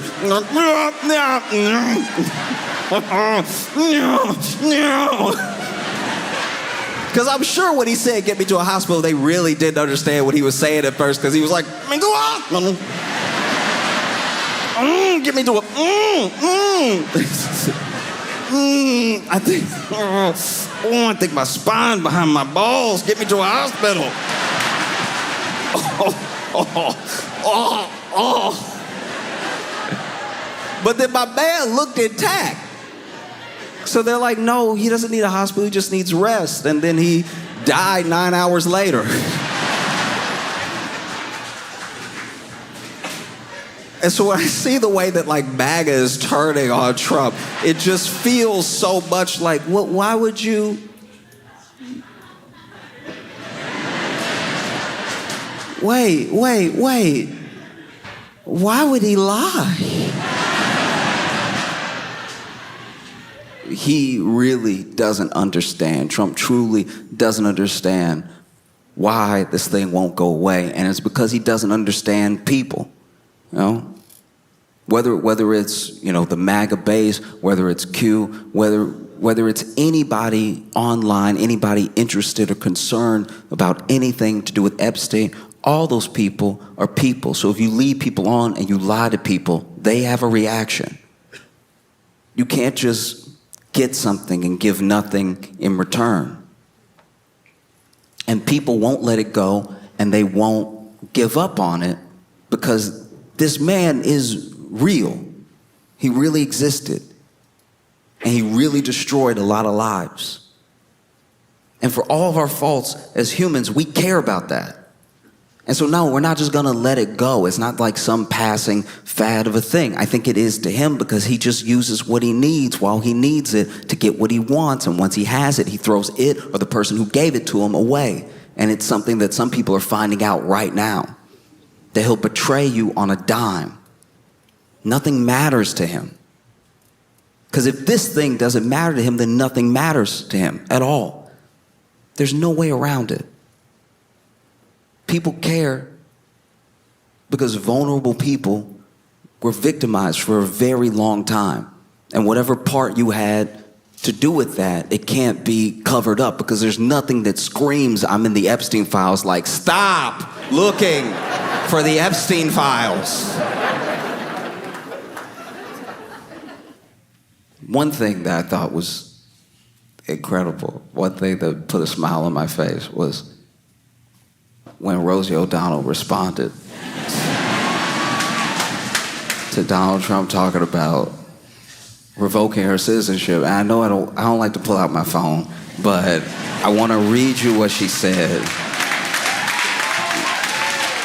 Because I'm sure when he said, get me to a hospital, they really didn't understand what he was saying at first, because he was like, get me to a hospital. I think my spine behind my balls. Get me to a hospital. But then my man looked intact. So they're like, no, he doesn't need a hospital, he just needs rest. And then he died 9 hours later. And so when I see the way that like MAGA is turning on Trump, it just feels so much like, why would you? Wait. Why would he lie? He really doesn't understand. Trump truly doesn't understand why this thing won't go away. And it's because he doesn't understand people. You know, whether it's, you know, the MAGA base, whether it's Q, whether it's anybody online, anybody interested or concerned about anything to do with Epstein, all those people are people. So if you lead people on and you lie to people, they have a reaction. You can't just get something and give nothing in return. And people won't let it go, and they won't give up on it, because this man is real. He really existed. And he really destroyed a lot of lives. And for all of our faults as humans, we care about that. And so no, we're not just gonna let it go. It's not like some passing fad of a thing. I think it is to him, because he just uses what he needs while he needs it to get what he wants. And once he has it, he throws it or the person who gave it to him away. And it's something that some people are finding out right now, that he'll betray you on a dime. Nothing matters to him. Because if this thing doesn't matter to him, then nothing matters to him at all. There's no way around it. People care because vulnerable people were victimized for a very long time. And whatever part you had to do with that, it can't be covered up, because there's nothing that screams, I'm in the Epstein files, like, stop looking for the Epstein files. One thing that I thought was incredible, one thing that put a smile on my face, was when Rosie O'Donnell responded to Donald Trump talking about revoking her citizenship. And I know I don't like to pull out my phone, but I want to read you what she said.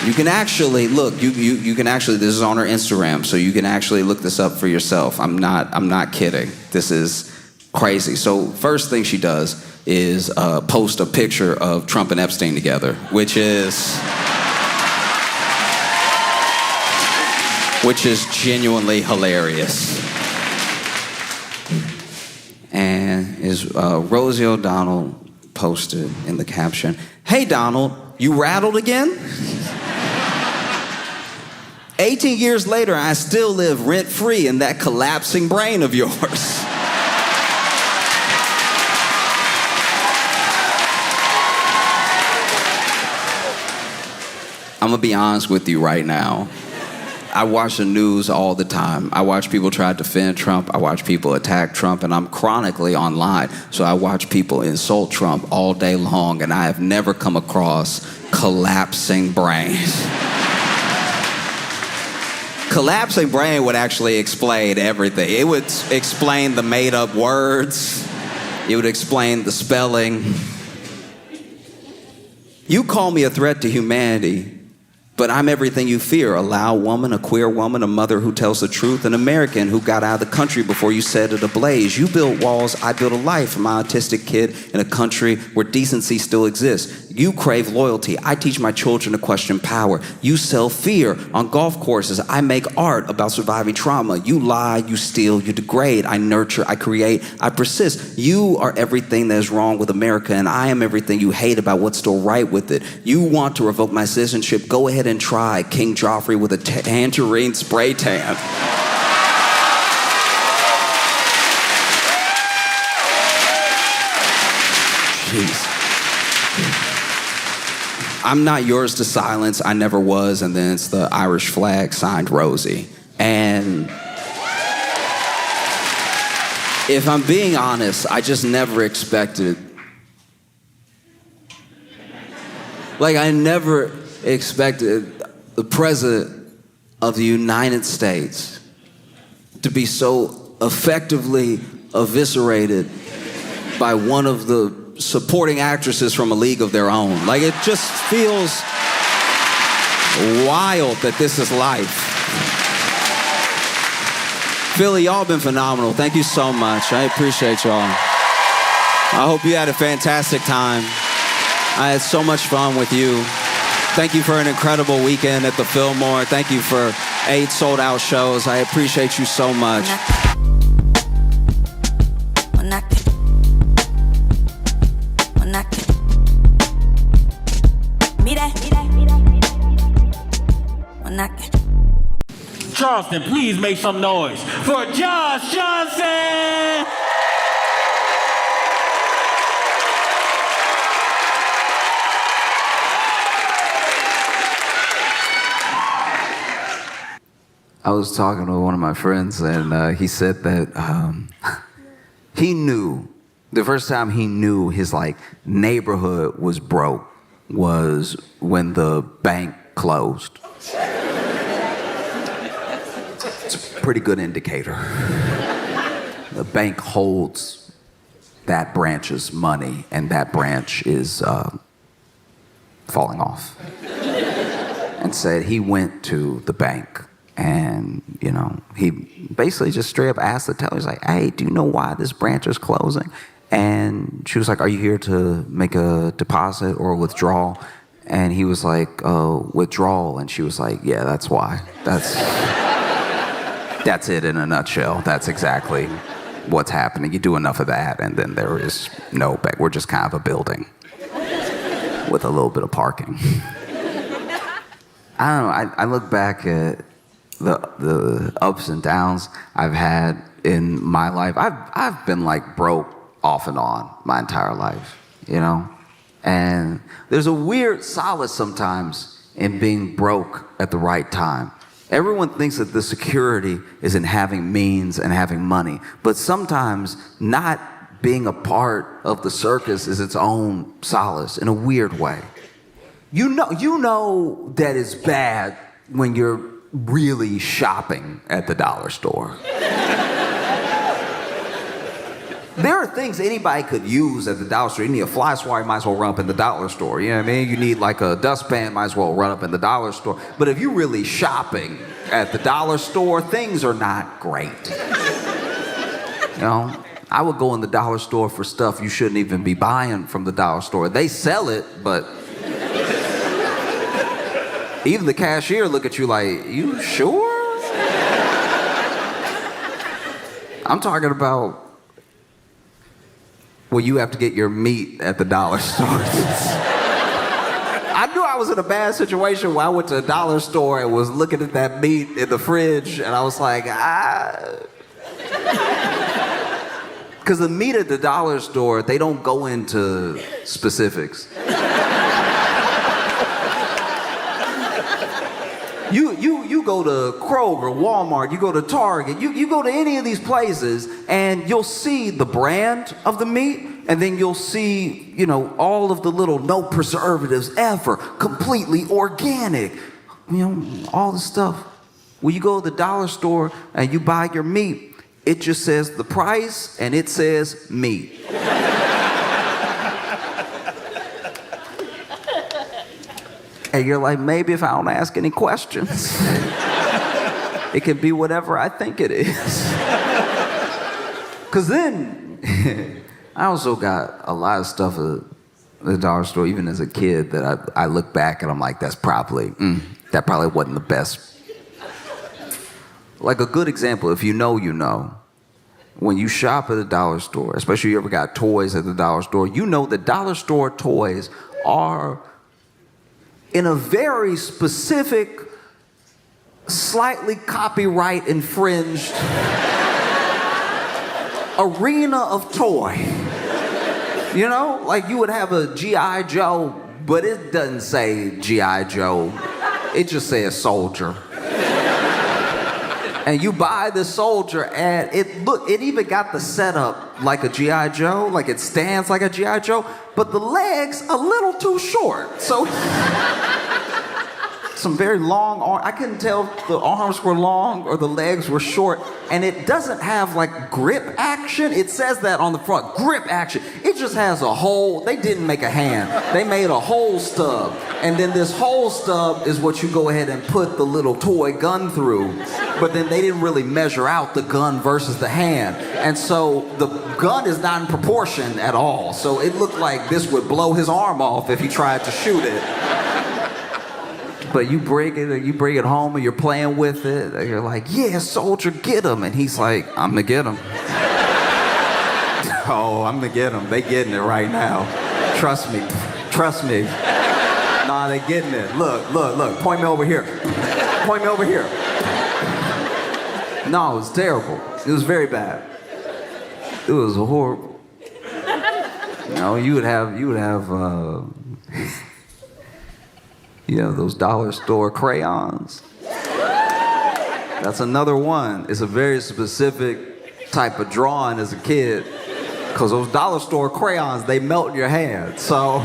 You can actually look. You can actually. This is on her Instagram, so you can actually look this up for yourself. I'm not kidding. This is crazy. So first thing she does is post a picture of Trump and Epstein together, which is genuinely hilarious. And Rosie O'Donnell posted in the caption, "Hey Donald, you rattled again? 18 years later, I still live rent-free in that collapsing brain of yours." I'm gonna be honest with you right now. I watch the news all the time. I watch people try to defend Trump. I watch people attack Trump, and I'm chronically online. So I watch people insult Trump all day long, and I have never come across collapsing brains. Collapsing brain would actually explain everything. It would explain the made-up words. It would explain the spelling. You call me a threat to humanity, but I'm everything you fear: a loud woman, a queer woman, a mother who tells the truth, an American who got out of the country before you set it ablaze. You built walls, I built a life. I'm an autistic kid in a country where decency still exists. You crave loyalty. I teach my children to question power. You sell fear on golf courses. I make art about surviving trauma. You lie, you steal, you degrade. I nurture, I create, I persist. You are everything that is wrong with America, and I am everything you hate about what's still right with it. You want to revoke my citizenship? Go ahead and try. King Joffrey with a tangerine spray tan. Jeez. I'm not yours to silence. I never was. And then it's the Irish flag signed Rosie. And If I'm being honest, I just never expected. Like, I never expected the president of the United States to be so effectively eviscerated by one of the supporting actresses from A League of Their Own. Like, it just feels wild that this is life. Philly, y'all been phenomenal. Thank you so much. I appreciate y'all. I hope you had a fantastic time. I had so much fun with you. Thank you for an incredible weekend at the Fillmore. Thank you for 8 sold-out shows. I appreciate you so much. Charleston, please make some noise for Josh Johnson! I was talking to one of my friends, and he said that he knew, the first time he knew his neighborhood was broke was when the bank closed. It's a pretty good indicator. The bank holds that branch's money, and that branch is falling off. And said he went to the bank, and he basically just straight up asked the teller, he's like, "Hey, do you know why this branch is closing?" And she was like, "Are you here to make a deposit or a withdrawal?" And he was like, "Withdrawal." And she was like, "Yeah, that's why. That's it in a nutshell. That's exactly what's happening. You do enough of that, and then there is no bank. We're just kind of a building with a little bit of parking." I don't know. I look back at the ups and downs I've had in my life. I've been broke off and on my entire life, And there's a weird solace sometimes in being broke at the right time. Everyone thinks that the security is in having means and having money, but sometimes not being a part of the circus is its own solace in a weird way. You know that it's bad when you're really shopping at the dollar store. There are things anybody could use at the dollar store. You need a fly swatter, you might as well run up in the dollar store. You know what I mean? You need a dustpan, might as well run up in the dollar store. But if you're really shopping at the dollar store, things are not great. I would go in the dollar store for stuff you shouldn't even be buying from the dollar store. They sell it, but even the cashier look at you like, "You sure?" I'm talking about you have to get your meat at the dollar store. I knew I was in a bad situation when I went to a dollar store and was looking at that meat in the fridge, and I was like, Because the meat at the dollar store, they don't go into specifics. You go to Kroger, Walmart, you go to Target, you go to any of these places, and you'll see the brand of the meat, and then you'll see, all of the little no preservatives ever, completely organic, all the stuff. When you go to the dollar store and you buy your meat, it just says the price and it says meat. And you're like, maybe if I don't ask any questions, it can be whatever I think it is. Because then, I also got a lot of stuff at the dollar store, even as a kid, that I look back and I'm like, that probably wasn't the best. Like a good example, if you know, when you shop at a dollar store, especially if you ever got toys at the dollar store, you know that dollar store toys are in a very specific, slightly copyright infringed arena of toy. You would have a G.I. Joe, but it doesn't say G.I. Joe. It just says soldier. And you buy this soldier, and it even got the setup like a G.I. Joe, like it stands like a G.I. Joe, but the legs a little too short. So some very long arms. I couldn't tell if the arms were long or the legs were short. And it doesn't have like grip action. It says that on the front, grip action. It just has a hole. They didn't make a hand. They made a hole stub. And then this hole stub is what you go ahead and put the little toy gun through. But then they didn't really measure out the gun versus the hand. And so the gun is not in proportion at all. So it looked like this would blow his arm off if he tried to shoot it. But you bring it home and you're playing with it. And you're like, yeah, soldier, get him. And he's like, I'm gonna get him. Oh, I'm gonna get him. They getting it right now. Trust me. Trust me. Nah, they getting it. Look. Point me over here. Point me over here. No, it was terrible. It was very bad. It was horrible. You know, you would have those dollar store crayons. That's another one. It's a very specific type of drawing as a kid, because those dollar store crayons, they melt in your hand. So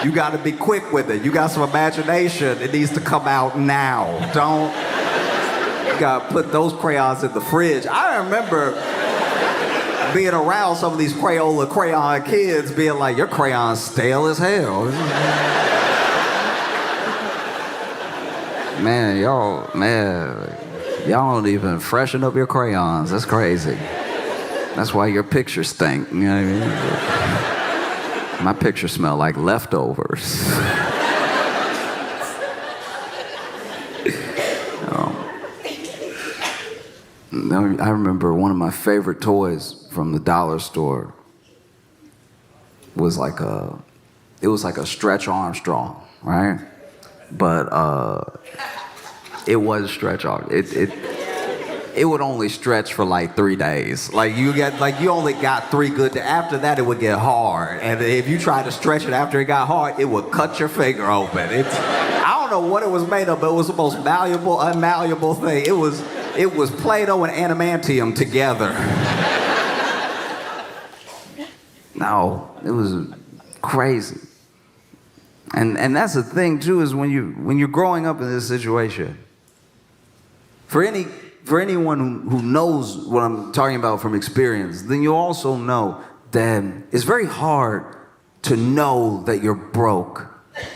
you got to be quick with it. You got some imagination. It needs to come out now. You got to put those crayons in the fridge. I remember being around some of these Crayola crayon kids being like, your crayon's stale as hell. Man, y'all don't even freshen up your crayons. That's crazy. That's why your pictures stink. You know what I mean? My pictures smell like leftovers. I remember one of my favorite toys from the dollar store was like a Stretch Armstrong, right? But it was Stretch Armstrong. It would only stretch for like 3 days. You only got 3 good days. After that, it would get hard. And if you tried to stretch it after it got hard, it would cut your finger open. I don't know what it was made of, but it was the most malleable, unmalleable thing. It was Play-Doh and adamantium together. No, it was crazy. And that's the thing too, is when you're growing up in this situation, for anyone who knows what I'm talking about from experience, then you also know that it's very hard to know that you're broke,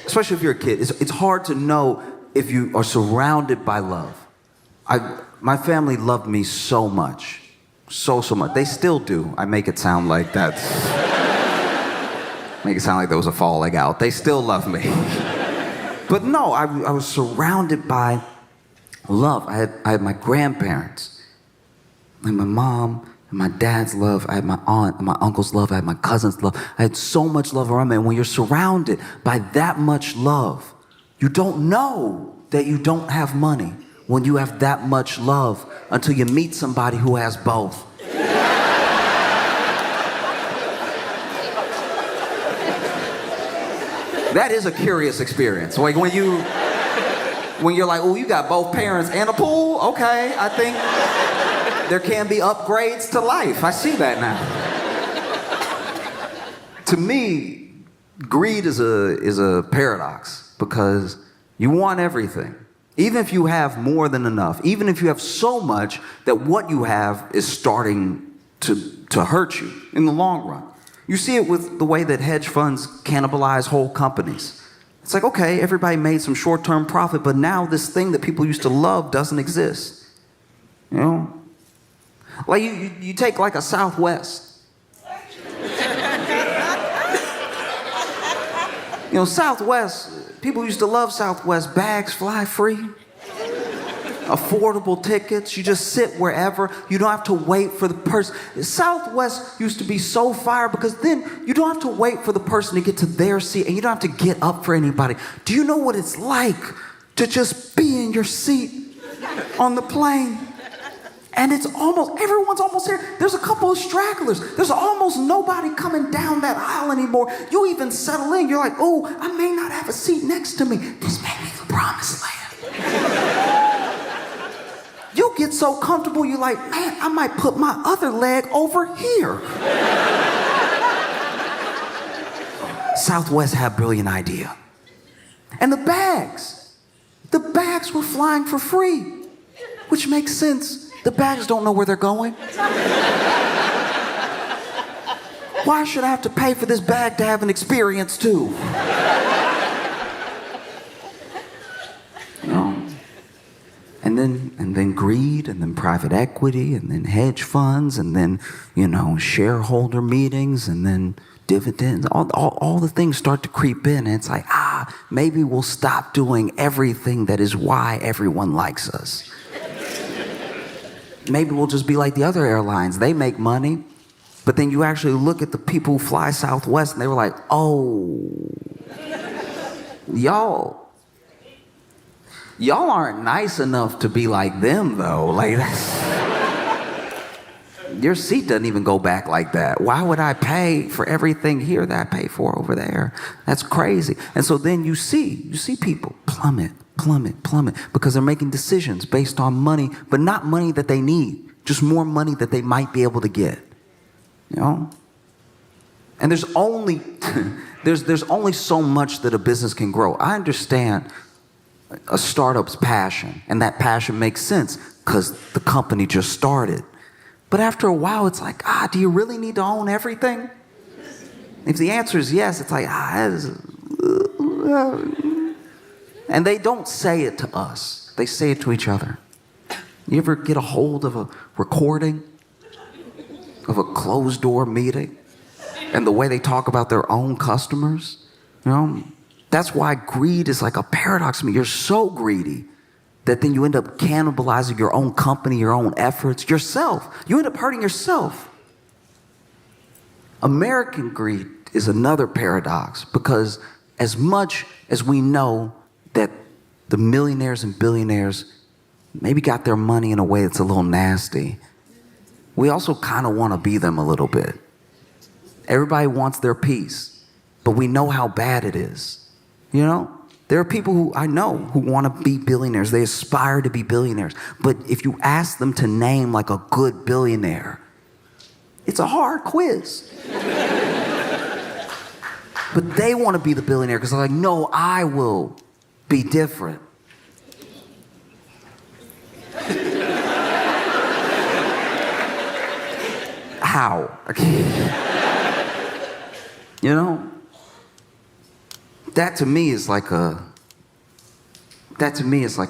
especially if you're a kid. It's hard to know if you are surrounded by love. My family loved me so much, so much. They still do. I make it sound like that. Make it sound like there was a falling out. They still love me. But no, I was surrounded by love. I had my grandparents, and my mom, and my dad's love. I had my aunt, and my uncle's love. I had my cousin's love. I had so much love around me. And when you're surrounded by that much love, you don't know that you don't have money when you have that much love until you meet somebody who has both. That is a curious experience. Like when you're like, oh, you got both parents and a pool? Okay, I think there can be upgrades to life. I see that now. To me, greed is a paradox, because you want everything. Even if you have more than enough, even if you have so much that what you have is starting to hurt you in the long run. You see it with the way that hedge funds cannibalize whole companies. It's like, okay, everybody made some short-term profit, but now this thing that people used to love doesn't exist. You know? Like you take like a Southwest. You know, Southwest, people used to love Southwest. Bags fly free. Affordable tickets. You just sit wherever. You don't have to wait for the person. Southwest used to be so fire because then you don't have to wait for the person to get to their seat, and you don't have to get up for anybody. Do you know what it's like to just be in your seat on the plane? And everyone's almost here. There's a couple of stragglers. There's almost nobody coming down that aisle anymore. You even settle in. You're like, oh, I may not have a seat next to me. This may be the promised land. You you get so comfortable, you're like, man, I might put my other leg over here. Southwest had a brilliant idea. And the bags were flying for free, which makes sense. The bags don't know where they're going. Why should I have to pay for this bag to have an experience too? You know? And then greed, and then private equity, and then hedge funds, and then, shareholder meetings, and then dividends. All the things start to creep in, and it's like, maybe we'll stop doing everything that is why everyone likes us. Maybe we'll just be like the other airlines. They make money. But then you actually look at the people who fly Southwest, and they were like, oh, y'all aren't nice enough to be like them, though. Like, your seat doesn't even go back like that. Why would I pay for everything here that I pay for over there? That's crazy. And so then you see people plummet, because they're making decisions based on money, but not money that they need, just more money that they might be able to get. And there's only there's only so much that a business can grow. I understand a startup's passion, and that passion makes sense because the company just started. But after a while, it's like, do you really need to own everything? If the answer is yes, it's like, and they don't say it to us. They say it to each other. You ever get a hold of a recording of a closed-door meeting and the way they talk about their own customers? That's why greed is like a paradox to me. You're so greedy that then you end up cannibalizing your own company, your own efforts, yourself. You end up hurting yourself. American greed is another paradox, because as much as we know that the millionaires and billionaires maybe got their money in a way that's a little nasty, we also kind of want to be them a little bit. Everybody wants their piece, but we know how bad it is. There are people who I know who want to be billionaires. They aspire to be billionaires. But if you ask them to name like a good billionaire, it's a hard quiz. But they want to be the billionaire because they're like, no, I will be different. How? That to me is like a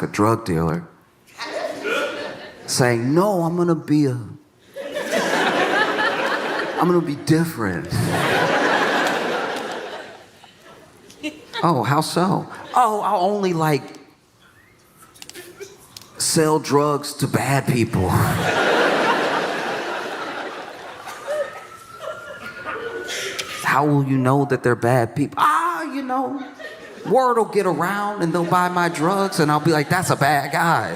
drug dealer saying, no, I'm gonna be different. Oh, how so? Oh, I'll only sell drugs to bad people. How will you know that they're bad people? Word will get around and they'll buy my drugs and I'll be like, that's a bad guy.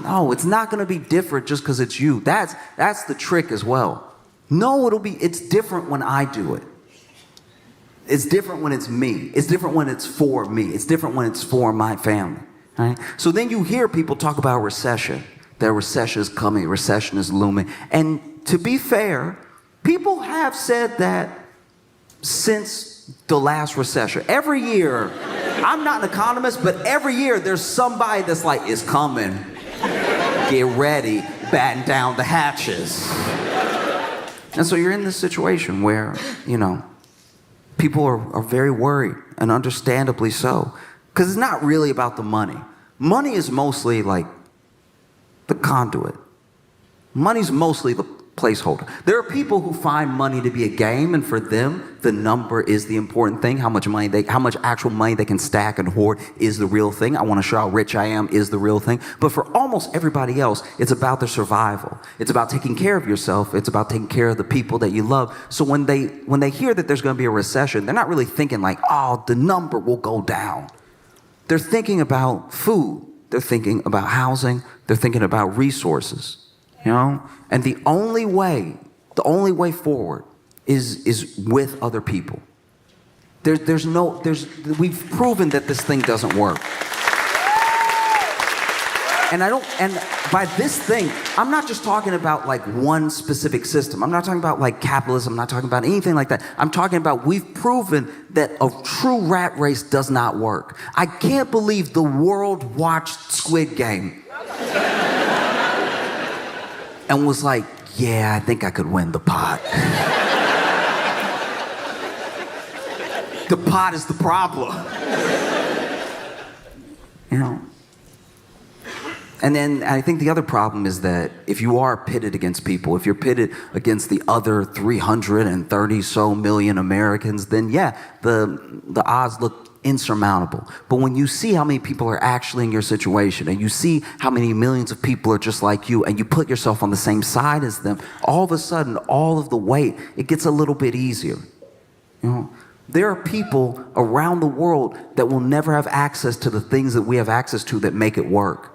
No, it's not gonna be different just because it's you. That's the trick as well. No, it's different when I do it. It's different when it's me. It's different when it's for me. It's different when it's for my family. Right? So then you hear people talk about recession. That recession is coming, recession is looming. And to be fair, people have said that since the last recession. Every year, I'm not an economist, but every year there's somebody that's like, it's coming. Get ready, batten down the hatches. And so you're in this situation where, people are very worried, and understandably so. Because it's not really about the money. Money is mostly like the conduit. Money's mostly the placeholder. There are people who find money to be a game, and for them, the number is the important thing. How much actual money they can stack and hoard is the real thing. I want to show how rich I am is the real thing. But for almost everybody else, it's about their survival. It's about taking care of yourself. It's about taking care of the people that you love. So when they hear that there's going to be a recession, they're not really thinking like, oh, the number will go down. They're thinking about food. They're thinking about housing. They're thinking about resources. And the only way forward is with other people. We've proven that this thing doesn't work. And by this thing, I'm not just talking about like one specific system. I'm not talking about like capitalism. I'm not talking about anything like that. I'm talking about we've proven that a true rat race does not work. I can't believe the world watched Squid Game and was like, yeah, I think I could win the pot. The pot is the problem. You know? And then I think the other problem is that if you are pitted against people, if you're pitted against the other 330 so million Americans, then yeah, the odds look insurmountable. But when you see how many people are actually in your situation, and you see how many millions of people are just like you, and you put yourself on the same side as them, all of a sudden, all of the weight, it gets a little bit easier. You know? There are people around the world that will never have access to the things that we have access to that make it work.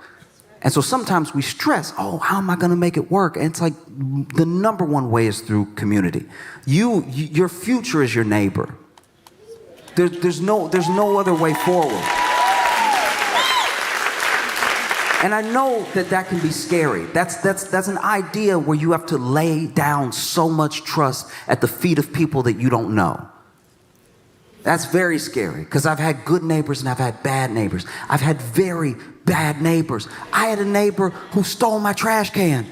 And so sometimes we stress, oh, how am I going to make it work? And it's like the number one way is through community. Your future is your neighbor. There's no other way forward. And I know that can be scary. That's an idea where you have to lay down so much trust at the feet of people that you don't know. That's very scary, because I've had good neighbors and I've had bad neighbors. I've had very bad neighbors. I had a neighbor who stole my trash can.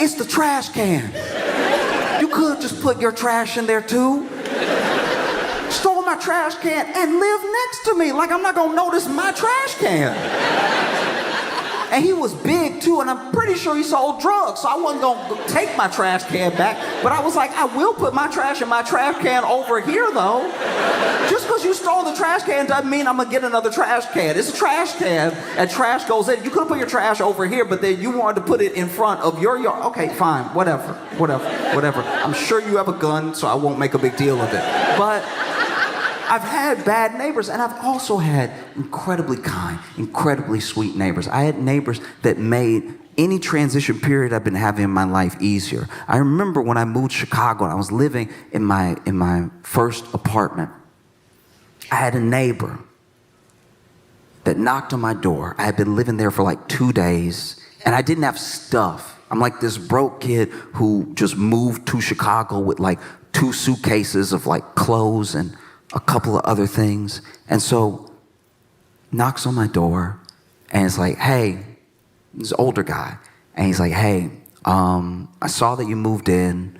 It's the trash can. You could just put your trash in there too. Stole my trash can and lived next to me, like I'm not gonna notice my trash can. And he was big too, and I'm pretty sure he sold drugs, so I wasn't gonna take my trash can back. But I was like, I will put my trash in my trash can over here though. Just because you stole the trash can doesn't mean I'm gonna get another trash can. It's a trash can, and trash goes in. You could have put your trash over here, but then you wanted to put it in front of your yard. Okay, fine, whatever. I'm sure you have a gun, so I won't make a big deal of it. But I've had bad neighbors, and I've also had incredibly kind, incredibly sweet neighbors. I had neighbors that made any transition period I've been having in my life easier. I remember when I moved to Chicago and I was living in my first apartment, I had a neighbor that knocked on my door. I had been living there for like 2 days, and I didn't have stuff. I'm like this broke kid who just moved to Chicago with like 2 suitcases of like clothes and a couple of other things. And so knocks on my door, and it's like, hey, this older guy, and he's like, hey, I saw that you moved in.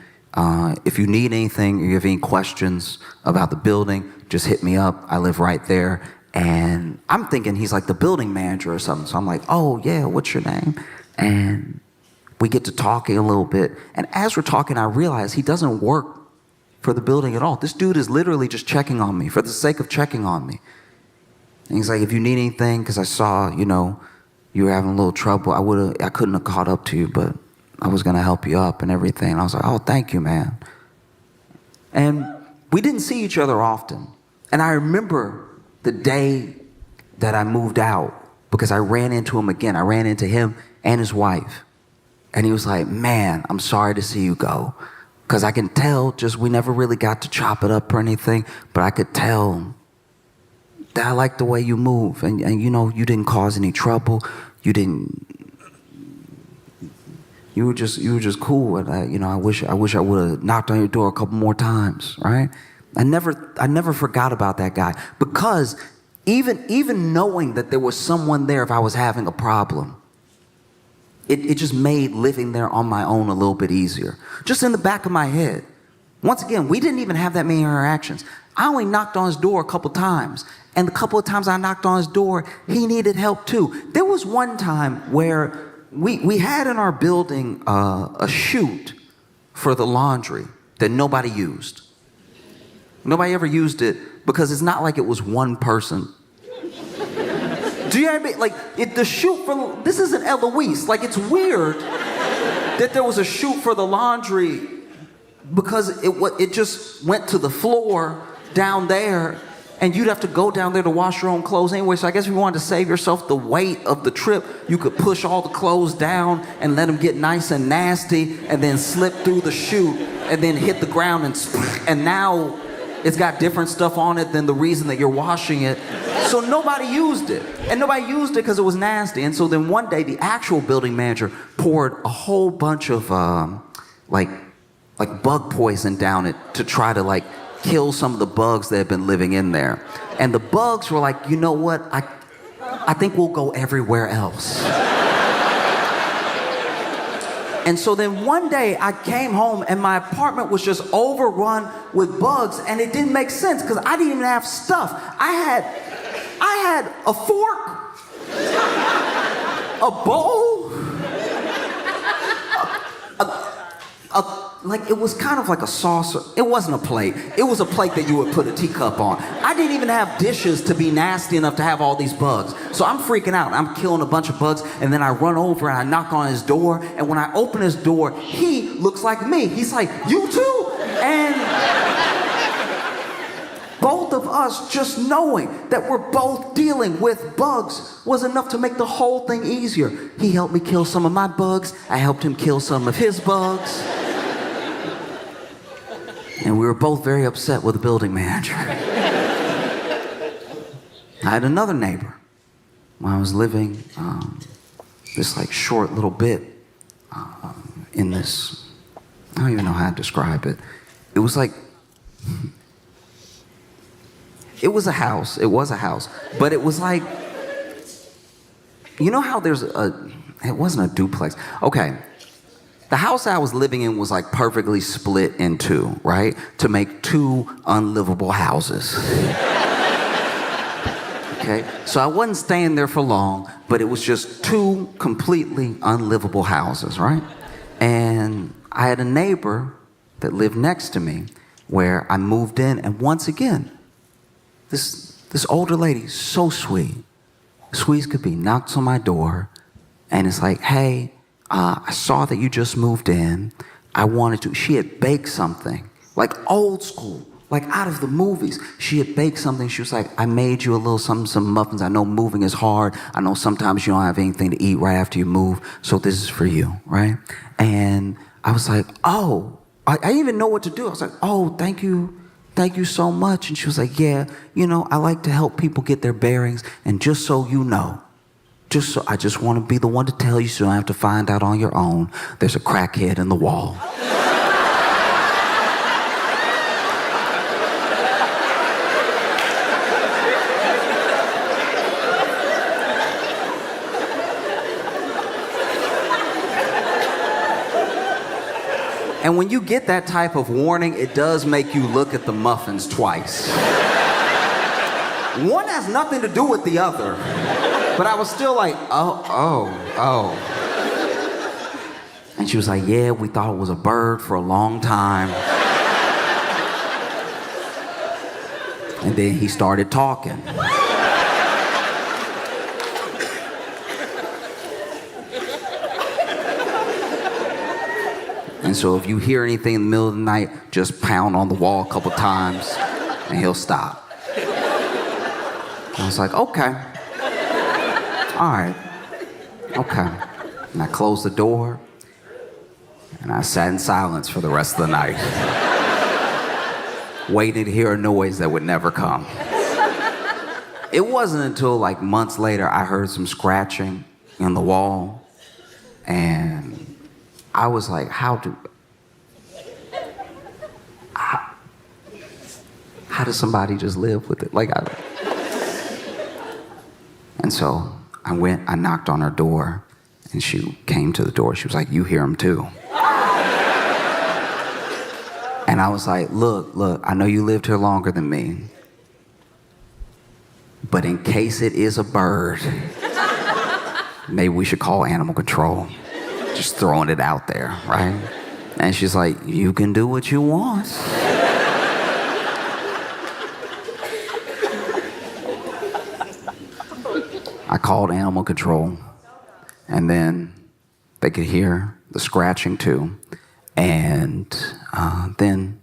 If you need anything or you have any questions about the building, just hit me up. I live right there. And I'm thinking he's like the building manager or something. So I'm like, oh yeah, what's your name? And we get to talking a little bit. And as we're talking, I realize he doesn't work for the building at all. This dude is literally just checking on me for the sake of checking on me. And he's like, if you need anything, because I saw, you were having a little trouble, I couldn't have caught up to you, but I was gonna help you up and everything. And I was like, oh, thank you, man. And we didn't see each other often. And I remember the day that I moved out, because I ran into him again. I ran into him and his wife. And he was like, man, I'm sorry to see you go. Because I can tell, we never really got to chop it up or anything, but I could tell that I like the way you move. And you didn't cause any trouble. You were just cool. And I wish I would have knocked on your door a couple more times, right? I never forgot about that guy, because even knowing that there was someone there if I was having a problem, it just made living there on my own a little bit easier. Just in the back of my head. Once again, we didn't even have that many interactions. I only knocked on his door a couple times. And the couple of times I knocked on his door, he needed help too. There was one time where we had in our building a chute for the laundry that nobody used. Nobody ever used it because it's not like it was one person. Do you know what I mean? Like, the chute for, this isn't Eloise. Like, it's weird that there was a chute for the laundry, because it just went to the floor down there, and you'd have to go down there to wash your own clothes anyway. So I guess if you wanted to save yourself the weight of the trip, you could push all the clothes down and let them get nice and nasty, and then slip through the chute and then hit the ground, and now It's got different stuff on it than the reason that you're washing it. So nobody used it. And nobody used it because it was nasty. And so then one day, the actual building manager poured a whole bunch of like bug poison down it to try to like kill some of the bugs that had been living in there. And the bugs were like, you know what? I think we'll go everywhere else. And so then one day I came home and my apartment was just overrun with bugs, and it didn't make sense because I didn't even have stuff. I had a fork, a bowl, like it was kind of like a saucer. It wasn't a plate. It was a plate that you would put a teacup on. I didn't even have dishes to be nasty enough to have all these bugs. So I'm freaking out. I'm killing a bunch of bugs, and then I run over and I knock on his door, and when I open his door, he looks like me. He's like, you too? And both of us just knowing that we're both dealing with bugs was enough to make the whole thing easier. He helped me kill some of my bugs. I helped him kill some of his bugs. And we were both very upset with the building manager. I had another neighbor when I was living this like short little bit in this, I don't even know how to describe it. It was like, it was a house, but it was like, you know how there's it wasn't a duplex. Okay. The house I was living in was like perfectly split in two, right? To make two unlivable houses. Okay? So I wasn't staying there for long, but it was just two completely unlivable houses, right? And I had a neighbor that lived next to me where I moved in, and once again, this older lady, so sweet as could be, knocks on my door, and it's like, hey, I saw that you just moved in. She had baked something, like old school, like out of the movies. She had baked something. She was like, I made you a little something, some muffins. I know moving is hard. I know sometimes you don't have anything to eat right after you move. So this is for you, right? And I was like, oh, I didn't even know what to do. I was like, oh, thank you. Thank you so much. And she was like, yeah, I like to help people get their bearings. And just so you know, I just want to be the one to tell you so you don't have to find out on your own. There's a crackhead in the wall. And when you get that type of warning, it does make you look at the muffins twice. One has nothing to do with the other. But I was still like, oh. And she was like, yeah, we thought it was a bird for a long time. And then he started talking. And so if you hear anything in the middle of the night, just pound on the wall a couple times and he'll stop. I was like, okay. All right, okay. And I closed the door, and I sat in silence for the rest of the night, waiting to hear a noise that would never come. It wasn't until like months later I heard some scratching in the wall, and I was like, how does somebody just live with it? And so I knocked on her door, and she came to the door. She was like, you hear him too. And I was like, look, I know you lived here longer than me, but in case it is a bird, maybe we should call animal control. Just throwing it out there, right? And she's like, you can do what you want. I called animal control, and then they could hear the scratching too. And then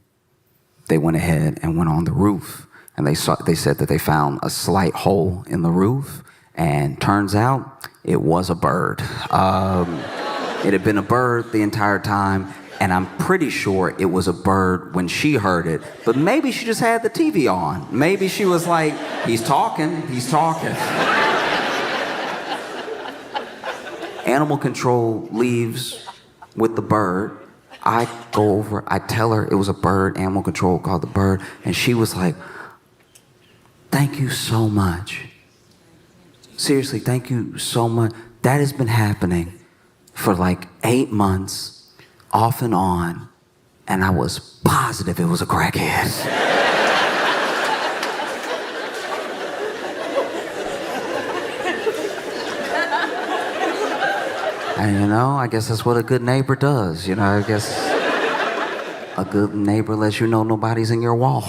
they went ahead and went on the roof, and they said that they found a slight hole in the roof, and turns out it was a bird. It had been a bird the entire time, And I'm pretty sure it was a bird when she heard it, but maybe she just had the TV on. Maybe she was like, he's talking. Animal control leaves with the bird. I go over, I tell her it was a bird, animal control called the bird, and she was like, thank you so much. Seriously, thank you so much. That has been happening for like 8 months. Off and on, and I was positive it was a crackhead. And I guess that's what a good neighbor does. I guess a good neighbor lets you know nobody's in your wall.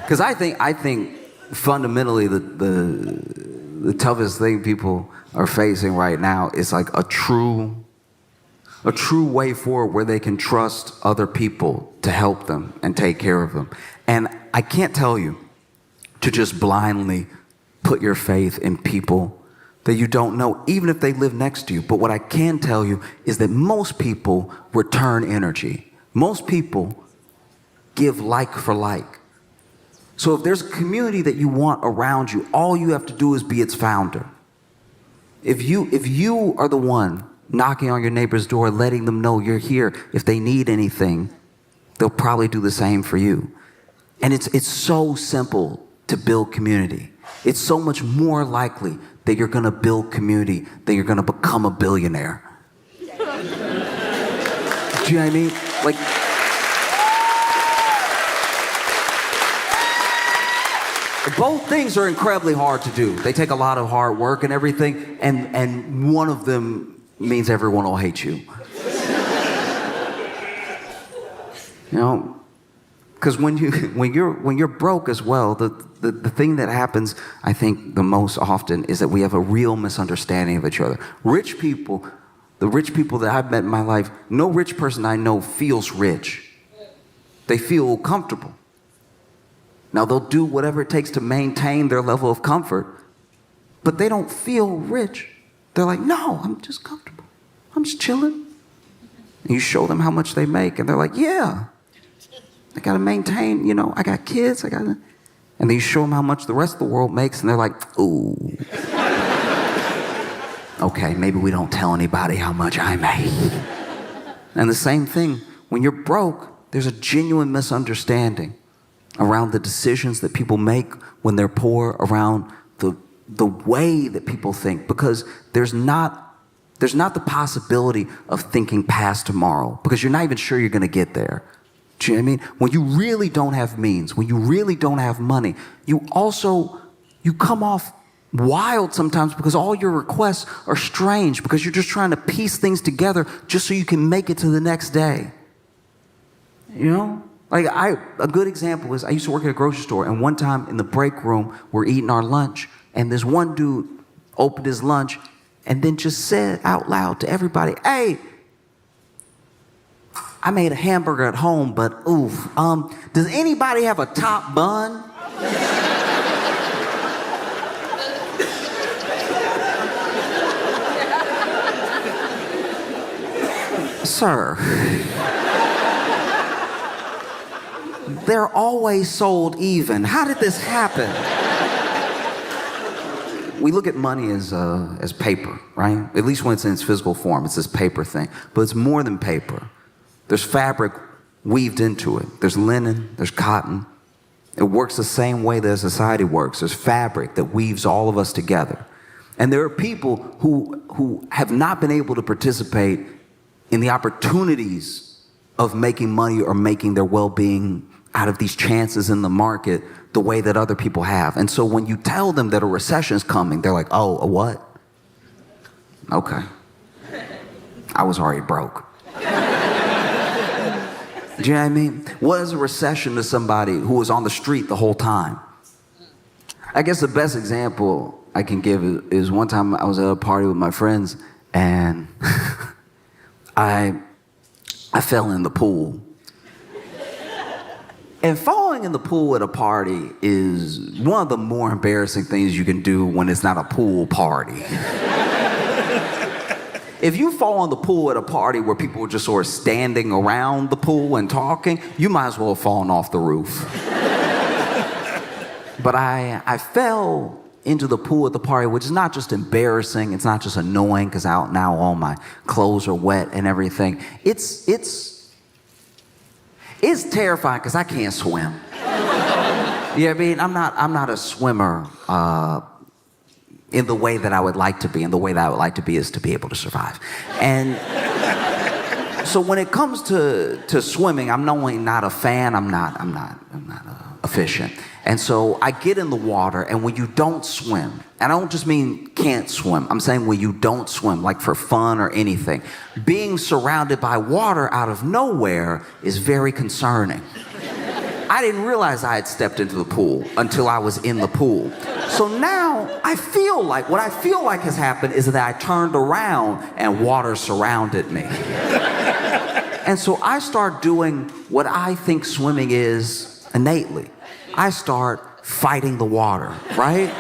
Because I think fundamentally the toughest thing people are facing right now is like a true way forward where they can trust other people to help them and take care of them. And I can't tell you to just blindly put your faith in people that you don't know, even if they live next to you. But what I can tell you is that most people return energy. Most people give like for like. So if there's a community that you want around you, all you have to do is be its founder. If you are the one knocking on your neighbor's door, letting them know you're here, if they need anything, they'll probably do the same for you. And it's so simple to build community. It's so much more likely that you're gonna build community than you're gonna become a billionaire. Do you know what I mean? Like, both things are incredibly hard to do. They take a lot of hard work and everything, and one of them means everyone will hate you. Because when you're broke as well, the thing that happens, I think, the most often is that we have a real misunderstanding of each other. Rich people, the rich people that I've met in my life, no rich person I know feels rich. They feel comfortable. Now, they'll do whatever it takes to maintain their level of comfort, but they don't feel rich. They're like, no, I'm just comfortable. I'm just chilling. And you show them how much they make, and they're like, yeah, I got to maintain, I got kids, And then you show them how much the rest of the world makes, and they're like, ooh. Okay, maybe we don't tell anybody how much I make. And the same thing, when you're broke, there's a genuine misunderstanding around the decisions that people make when they're poor, around the way that people think, because there's not the possibility of thinking past tomorrow, because you're not even sure you're gonna get there. Do you know what I mean? When you really don't have means, when you really don't have money, you come off wild sometimes because all your requests are strange, because you're just trying to piece things together just so you can make it to the next day. Like a good example is I used to work at a grocery store, and one time in the break room, we're eating our lunch, and this one dude opened his lunch and then just said out loud to everybody, hey, I made a hamburger at home, but oof, does anybody have a top bun? Sir. They're always sold even. How did this happen? We look at money as paper, right? At least when it's in its physical form, it's this paper thing. But it's more than paper. There's fabric weaved into it. There's linen, there's cotton. It works the same way that society works. There's fabric that weaves all of us together. And there are people who have not been able to participate in the opportunities of making money or making their well-being out of these chances in the market the way that other people have. And so when you tell them that a recession is coming, they're like, oh, a what? Okay. I was already broke. Do you know what I mean? What is a recession to somebody who was on the street the whole time? I guess the best example I can give is one time I was at a party with my friends, and I fell in the pool. And falling in the pool at a party is one of the more embarrassing things you can do when it's not a pool party. If you fall in the pool at a party where people are just sort of standing around the pool and talking, you might as well have fallen off the roof. But I fell into the pool at the party, which is not just embarrassing, it's not just annoying, because now all my clothes are wet and everything. It's terrifying because I can't swim. Yeah, I mean, I'm not a swimmer in the way that I would like to be. And the way that I would like to be is to be able to survive. And so when it comes to swimming, I'm not a fan. I'm not efficient. And so I get in the water, and when you don't swim, and I don't just mean can't swim, I'm saying when you don't swim, like for fun or anything, being surrounded by water out of nowhere is very concerning. I didn't realize I had stepped into the pool until I was in the pool. So now what I feel like has happened is that I turned around and water surrounded me. And so I start doing what I think swimming is innately. I start fighting the water, right?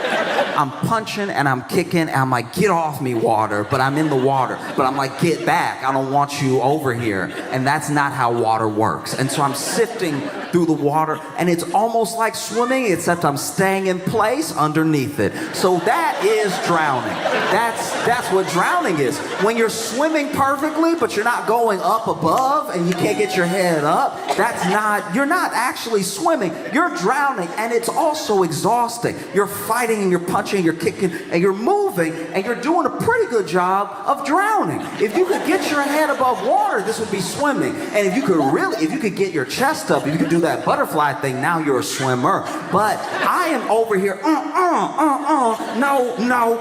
I'm punching and I'm kicking and I'm like, get off me, water, but I'm in the water. But I'm like, get back, I don't want you over here. And that's not how water works. And so I'm sifting through the water, and it's almost like swimming, except I'm staying in place underneath it. So that is drowning. That's what drowning is. When you're swimming perfectly, but you're not going up above and you can't get your head up, you're not actually swimming, you're drowning, and it's also exhausting. You're fighting and you're punching, you're kicking, and you're moving, and you're doing a pretty good job of drowning. If you could get your head above water, this would be swimming. And if you could get your chest up, if you could do that butterfly thing, now you're a swimmer. But I am over here,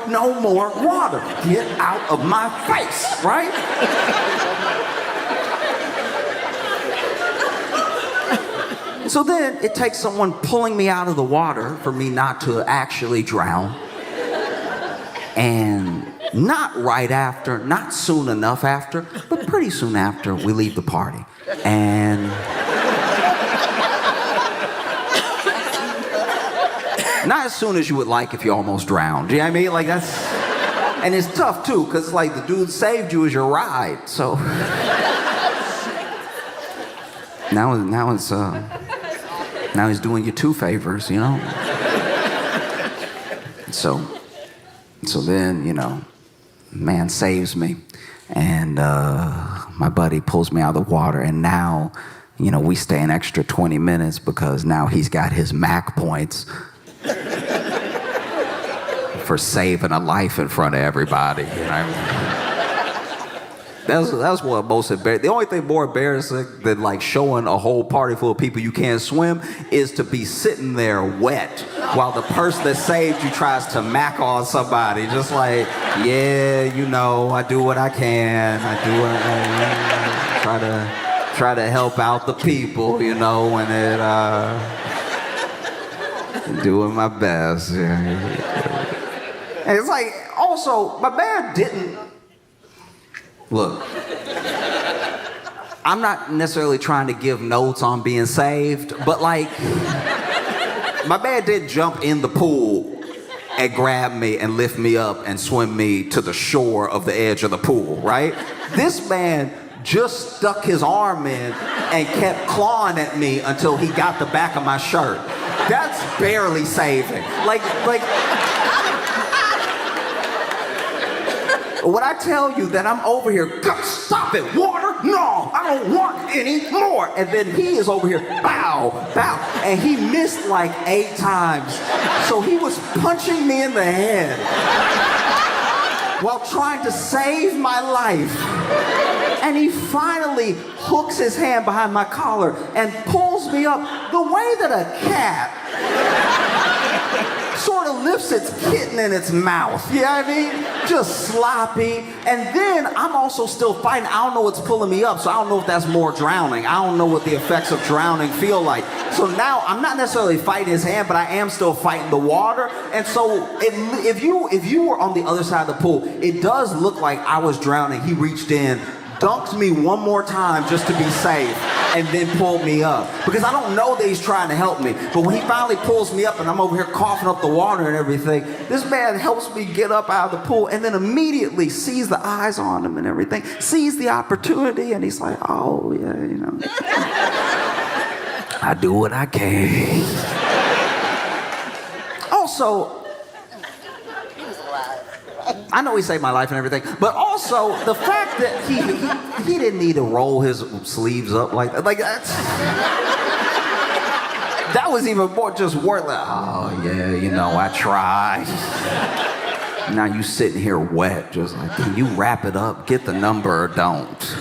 no more water. Get out of my face, right? So then it takes someone pulling me out of the water for me not to actually drown. And not right after, not soon enough after, but pretty soon after, we leave the party. And not as soon as you would like if you almost drowned. You know what I mean? Like and it's tough too, because like the dude saved you as your ride. So now he's doing you two favors, you know? So then, you know, man saves me, and my buddy pulls me out of the water, and now, you know, we stay an extra 20 minutes because now he's got his MAC points for saving a life in front of everybody, you know? That's what most embarrassing. The only thing more embarrassing than like showing a whole party full of people you can't swim is to be sitting there wet while the person that saved you tries to mac on somebody. Just like, yeah, you know, I do what I can. I do what I can. Try to help out the people, you know, and doing my best. And it's like, also, my man didn't. Look, I'm not necessarily trying to give notes on being saved, but like, my man did jump in the pool and grab me and lift me up and swim me to the shore of the edge of the pool, right? This man just stuck his arm in and kept clawing at me until he got the back of my shirt. That's barely saving. Like, when I tell you that I'm over here, stop it, water, no, I don't want any more. And then he is over here, bow, and he missed like 8 times. So he was punching me in the head while trying to save my life. And he finally hooks his hand behind my collar and pulls me up the way that a cat sort of lifts its kitten in its mouth. You know what I mean? Just sloppy. And then I'm also still fighting. I don't know what's pulling me up, so I don't know if that's more drowning. I don't know what the effects of drowning feel like. So now I'm not necessarily fighting his hand, but I am still fighting the water. And so if you were on the other side of the pool, it does look like I was drowning. He reached in, dunked me one more time just to be safe, and then pull me up. Because I don't know that he's trying to help me. But when he finally pulls me up and I'm over here coughing up the water and everything, this man helps me get up out of the pool and then immediately sees the eyes on him and everything, sees the opportunity, and he's like, oh, yeah, you know. I do what I can. Also, I know he saved my life and everything, but also the fact that he didn't need to roll his sleeves up like that. Like that was even more just worth like, oh yeah, you know, I tried. Now you sitting here wet, just like, can you wrap it up, get the number or don't?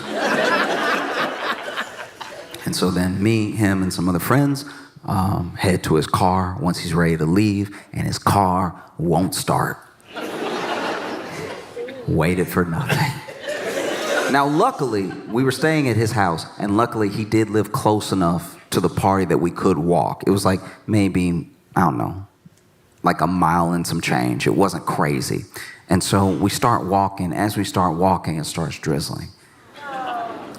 And so then me, him, and some other friends head to his car once he's ready to leave, and his car won't start. Waited for nothing. Now, luckily, we were staying at his house, and luckily he did live close enough to the party that we could walk. It was like maybe, I don't know, like a mile and some change. It wasn't crazy. And so we start walking. As we start walking, it starts drizzling.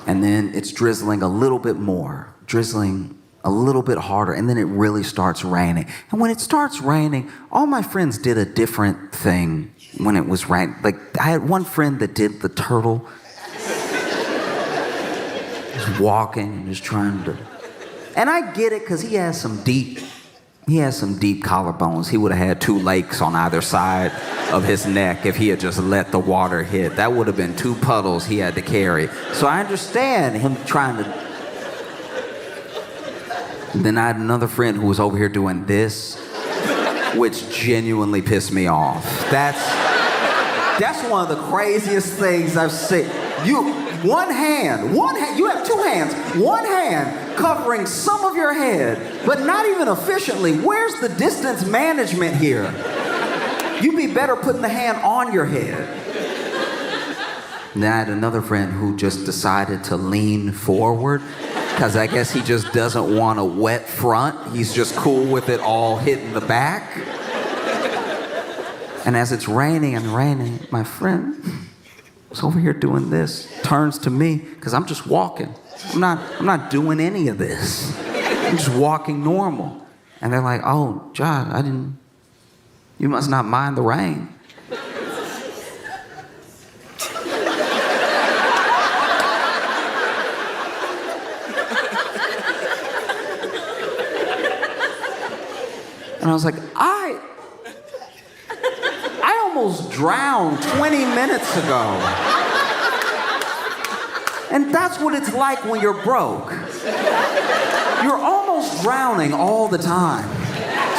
And then it's drizzling a little bit more, drizzling a little bit harder, and then it really starts raining. And when it starts raining, all my friends did a different thing when it was raining. Like, I had one friend that did the turtle. Just walking and just trying to... And I get it, because he has some deep collarbones. He would have had 2 lakes on either side of his neck if he had just let the water hit. That would have been 2 puddles he had to carry. So I understand him trying to... And then I had another friend who was over here doing this, which genuinely pissed me off. That's one of the craziest things I've seen. You have 2 hands, one hand covering some of your head, but not even efficiently. Where's the distance management here? You'd be better putting the hand on your head. And I had another friend who just decided to lean forward, because I guess he just doesn't want a wet front. He's just cool with it all hitting the back. And as it's raining and raining, my friend was over here doing this, turns to me, because I'm just walking. I'm not doing any of this. I'm just walking normal. And they're like, oh, John, you must not mind the rain. And I was like, I almost drowned 20 minutes ago. And that's what it's like when you're broke. You're almost drowning all the time.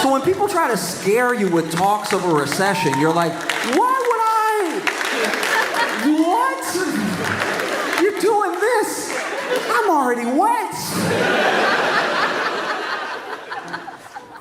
So when people try to scare you with talks of a recession, you're like, why would I? What? You're doing this. I'm already wet.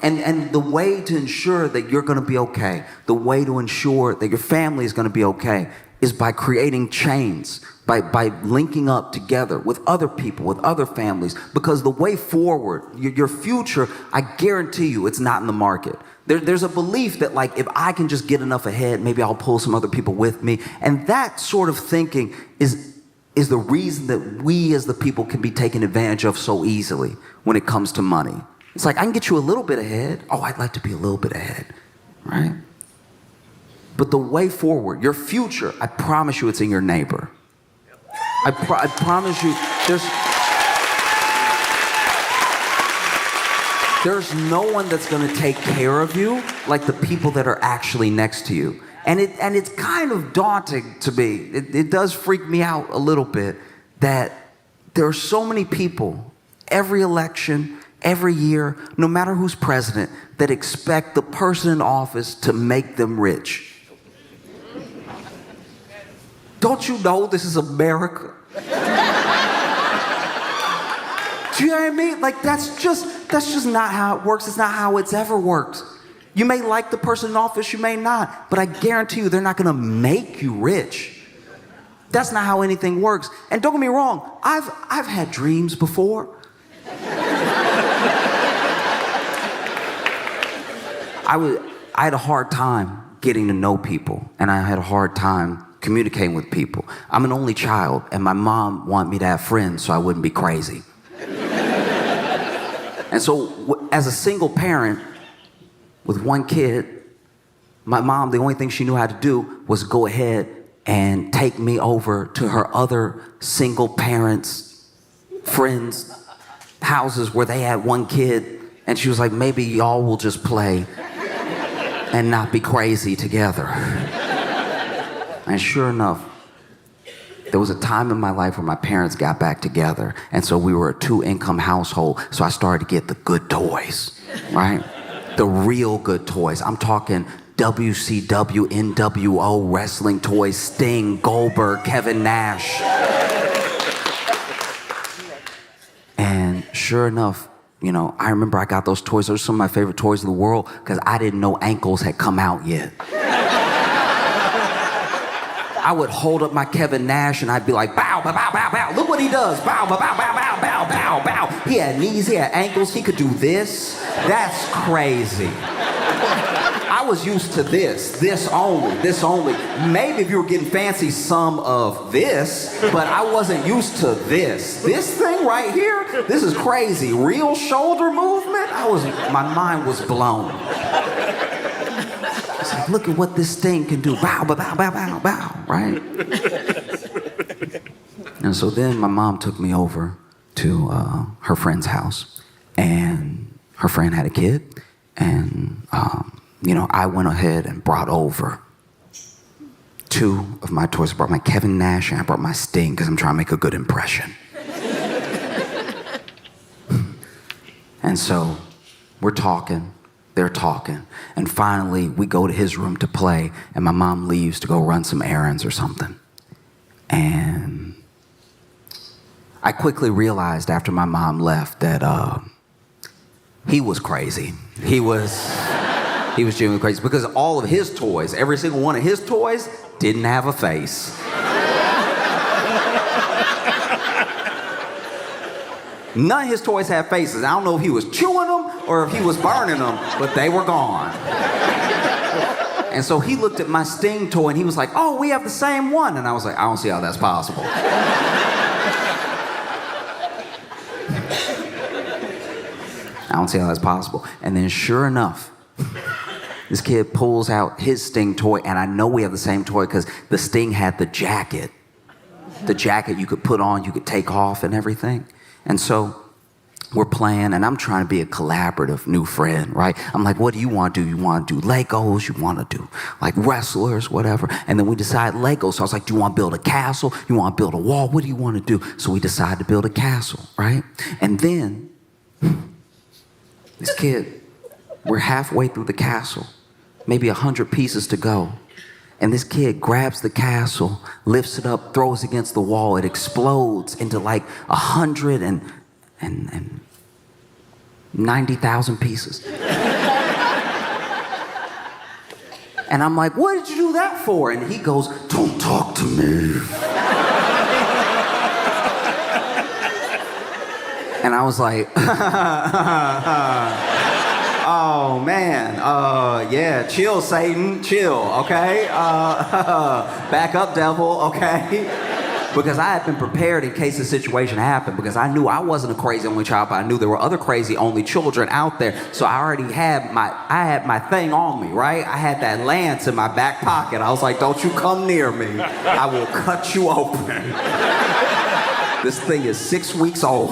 And the way to ensure that you're going to be okay, the way to ensure that your family is going to be okay, is by creating chains, by linking up together with other people, with other families. Because the way forward, your future, I guarantee you, it's not in the market. There's a belief that, like, if I can just get enough ahead, maybe I'll pull some other people with me. And that sort of thinking is the reason that we as the people can be taken advantage of so easily when it comes to money. It's like, I can get you a little bit ahead. Oh, I'd like to be a little bit ahead, right? But the way forward, your future, I promise you it's in your neighbor. I promise you, there's no one that's going to take care of you like the people that are actually next to you. And it's kind of daunting to me. It does freak me out a little bit that there are so many people, every election, every year, no matter who's president, that expect the person in office to make them rich. Don't you know this is America? Do you know what I mean? Like, that's just not how it works. It's not how it's ever worked. You may like the person in office, you may not, but I guarantee you they're not gonna make you rich. That's not how anything works. And don't get me wrong, I've had dreams before. I had a hard time getting to know people, and I had a hard time communicating with people. I'm an only child, and my mom wanted me to have friends so I wouldn't be crazy. And so, as a single parent with one kid, my mom, the only thing she knew how to do was go ahead and take me over to her other single parents, friends' houses where they had one kid. And she was like, maybe y'all will just play and not be crazy together. And sure enough, there was a time in my life where my parents got back together. And so we were a 2-income household. So I started to get the good toys, right? The real good toys. I'm talking WCW, NWO, wrestling toys, Sting, Goldberg, Kevin Nash. And sure enough, you know, I remember I got those toys. Those are some of my favorite toys in the world because I didn't know ankles had come out yet. I would hold up my Kevin Nash and I'd be like, bow, bow, bow, bow, bow. Look what he does. Bow, bow, bow, bow, bow, bow, bow, bow. He had knees, he had ankles, he could do this. That's crazy. I was used to this only. Maybe if you were getting fancy, some of this, but I wasn't used to this. This thing right here, this is crazy. Real shoulder movement? My mind was blown. It's like, look at what this thing can do. Bow, bow, bow, bow, bow, bow, right? And so then my mom took me over to her friend's house, and her friend had a kid, and you know, I went ahead and brought over 2 of my toys. I brought my Kevin Nash and I brought my Sting because I'm trying to make a good impression. And so we're talking, they're talking, and finally we go to his room to play, and my mom leaves to go run some errands or something. And I quickly realized after my mom left that he was crazy. He was genuinely crazy because all of his toys, every single one of his toys, didn't have a face. None of his toys had faces. I don't know if he was chewing them or if he was burning them, but they were gone. And so he looked at my Sting toy and he was like, oh, we have the same one. And I was like, I don't see how that's possible. I don't see how that's possible. And then sure enough, this kid pulls out his Sting toy, and I know we have the same toy because the Sting had the jacket. The jacket you could put on, you could take off and everything. And so we're playing, and I'm trying to be a collaborative new friend, right? I'm like, what do you want to do? You want to do Legos? You want to do like wrestlers, whatever? And then we decide Legos. So I was like, do you want to build a castle? You want to build a wall? What do you want to do? So we decide to build a castle, right? And then this kid, we're halfway through the castle, maybe 100 pieces to go. And this kid grabs the castle, lifts it up, throws it against the wall. It explodes into like 190,000 pieces. And I'm like, what did you do that for? And he goes, don't talk to me. And I was like, oh man, yeah, chill, Satan, chill, okay? Back up, devil, okay? Because I had been prepared in case the situation happened, because I knew I wasn't a crazy only child, but I knew there were other crazy only children out there. So I already had my thing on me, right? I had that lance in my back pocket. I was like, don't you come near me. I will cut you open. This thing is 6 weeks old.